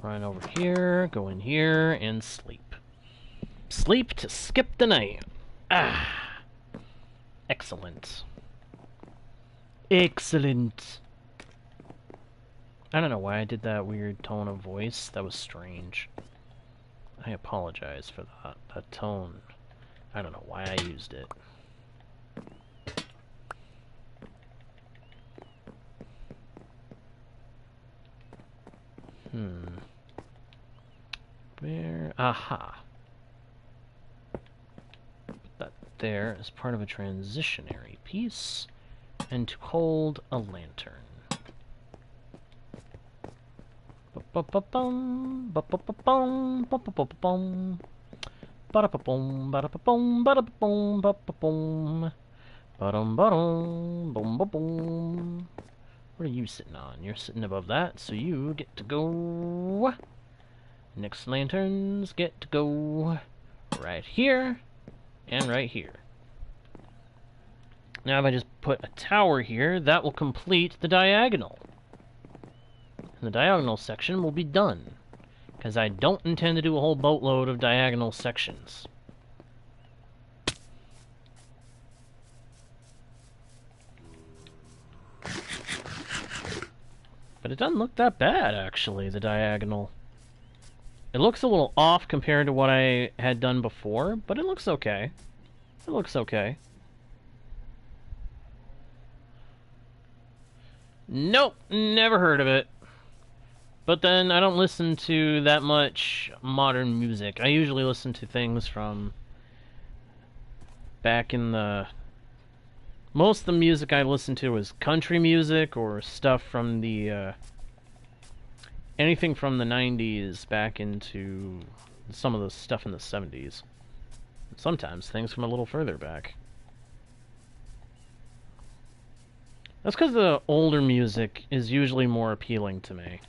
Run over here, go in here, and sleep. Sleep to skip the night. Ah. Excellent. Excellent. I don't know why I did that weird tone of voice. That was strange. I apologize for that. That tone. I don't know why I used it. Where? Aha. Put that there as part of a transitionary piece, and to hold a lantern. Ba-ba-ba-bum, ba-ba-ba-bum, ba-ba-ba-bum. Ba-da-ba-bum, ba-da-ba-bum, ba-da-ba-bum, ba-ba-bum. Ba-dum-ba-dum, bum-ba-bum. What are you sitting on? You're sitting above that, so you get to go. Next lanterns get to go right here and right here. Now if I just put a tower here, that will complete the diagonal. And the diagonal section will be done, because I don't intend to do a whole boatload of diagonal sections. But it doesn't look that bad, actually, the diagonal. It looks a little off compared to what I had done before, but it looks okay. It looks okay. Nope, never heard of it. But then I don't listen to that much modern music. I usually listen to things from back in the... Most of the music I listen to is country music or stuff from the... anything from the 90s back into some of the stuff in the 70s. Sometimes things from a little further back. That's because the older music is usually more appealing to me.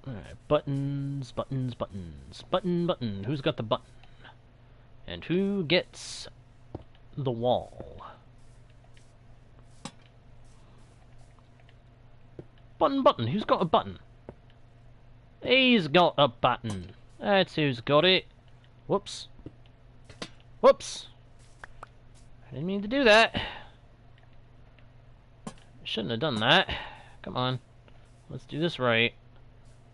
Alright, buttons, buttons, buttons. Button, button. Who's got the button? And who gets the wall? Button, button. Who's got a button? He's got a button. That's who's got it. Whoops. Whoops. I didn't mean to do that. I shouldn't have done that. Come on. Let's do this right.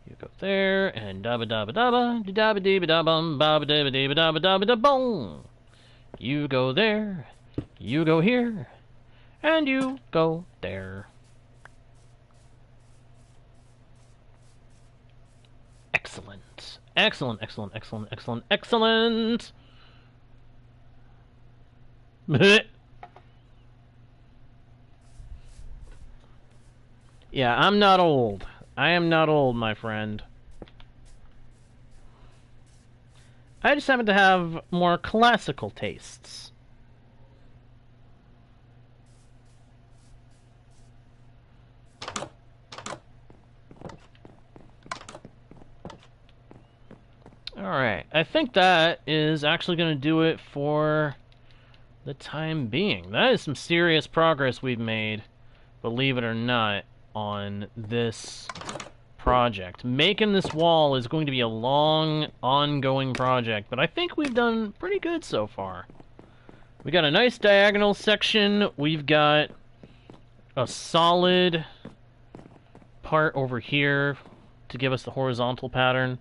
You go there, and dabba dabba dabba, dabba dabba dabba, babba dabba dabba dabba dabba da boom. You go there, you go here, and you go there. Excellent. Excellent, excellent, excellent, excellent, excellent! Yeah, I'm not old. I am not old, my friend. I just happen to have more classical tastes. Alright, I think that is actually going to do it for the time being. That is some serious progress we've made, believe it or not, on this project. Making this wall is going to be a long, ongoing project, but I think we've done pretty good so far. We got a nice diagonal section. We've got a solid part over here to give us the horizontal pattern.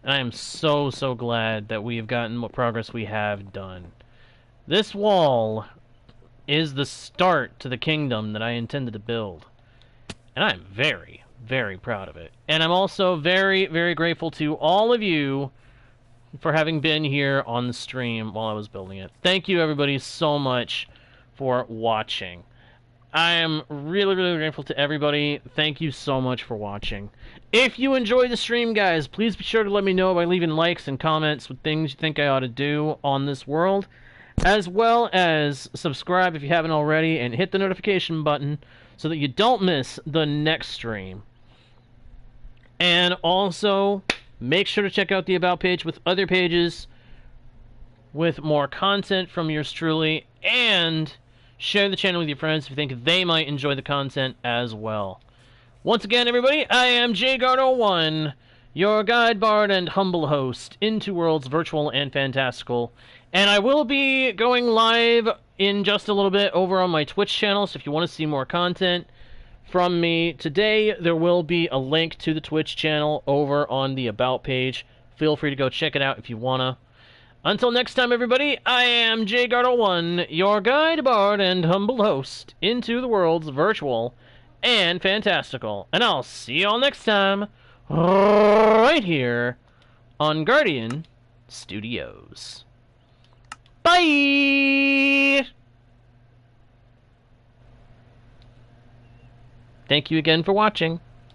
And I am so, so glad that we have gotten what progress we have done. This wall is the start to the kingdom that I intended to build. And I'm very, very proud of it. And I'm also very, very grateful to all of you for having been here on the stream while I was building it. Thank you, everybody, so much for watching. I am really, really grateful to everybody. Thank you so much for watching. If you enjoy the stream, guys, please be sure to let me know by leaving likes and comments with things you think I ought to do on this world, as well as subscribe if you haven't already, and hit the notification button so that you don't miss the next stream. And also, make sure to check out the About page with other pages with more content from yours truly, and share the channel with your friends if you think they might enjoy the content as well. Once again, everybody, I am JGuard01, your guide, bard, and humble host into worlds virtual and fantastical. And I will be going live in just a little bit over on my Twitch channel, so if you want to see more content from me today, there will be a link to the Twitch channel over on the About page. Feel free to go check it out if you wanna. Until next time, everybody, I am JGuard01, your guide, bard, and humble host into the worlds virtual and fantastical. And I'll see you all next time, right here on Guardian Studios. Bye! Thank you again for watching.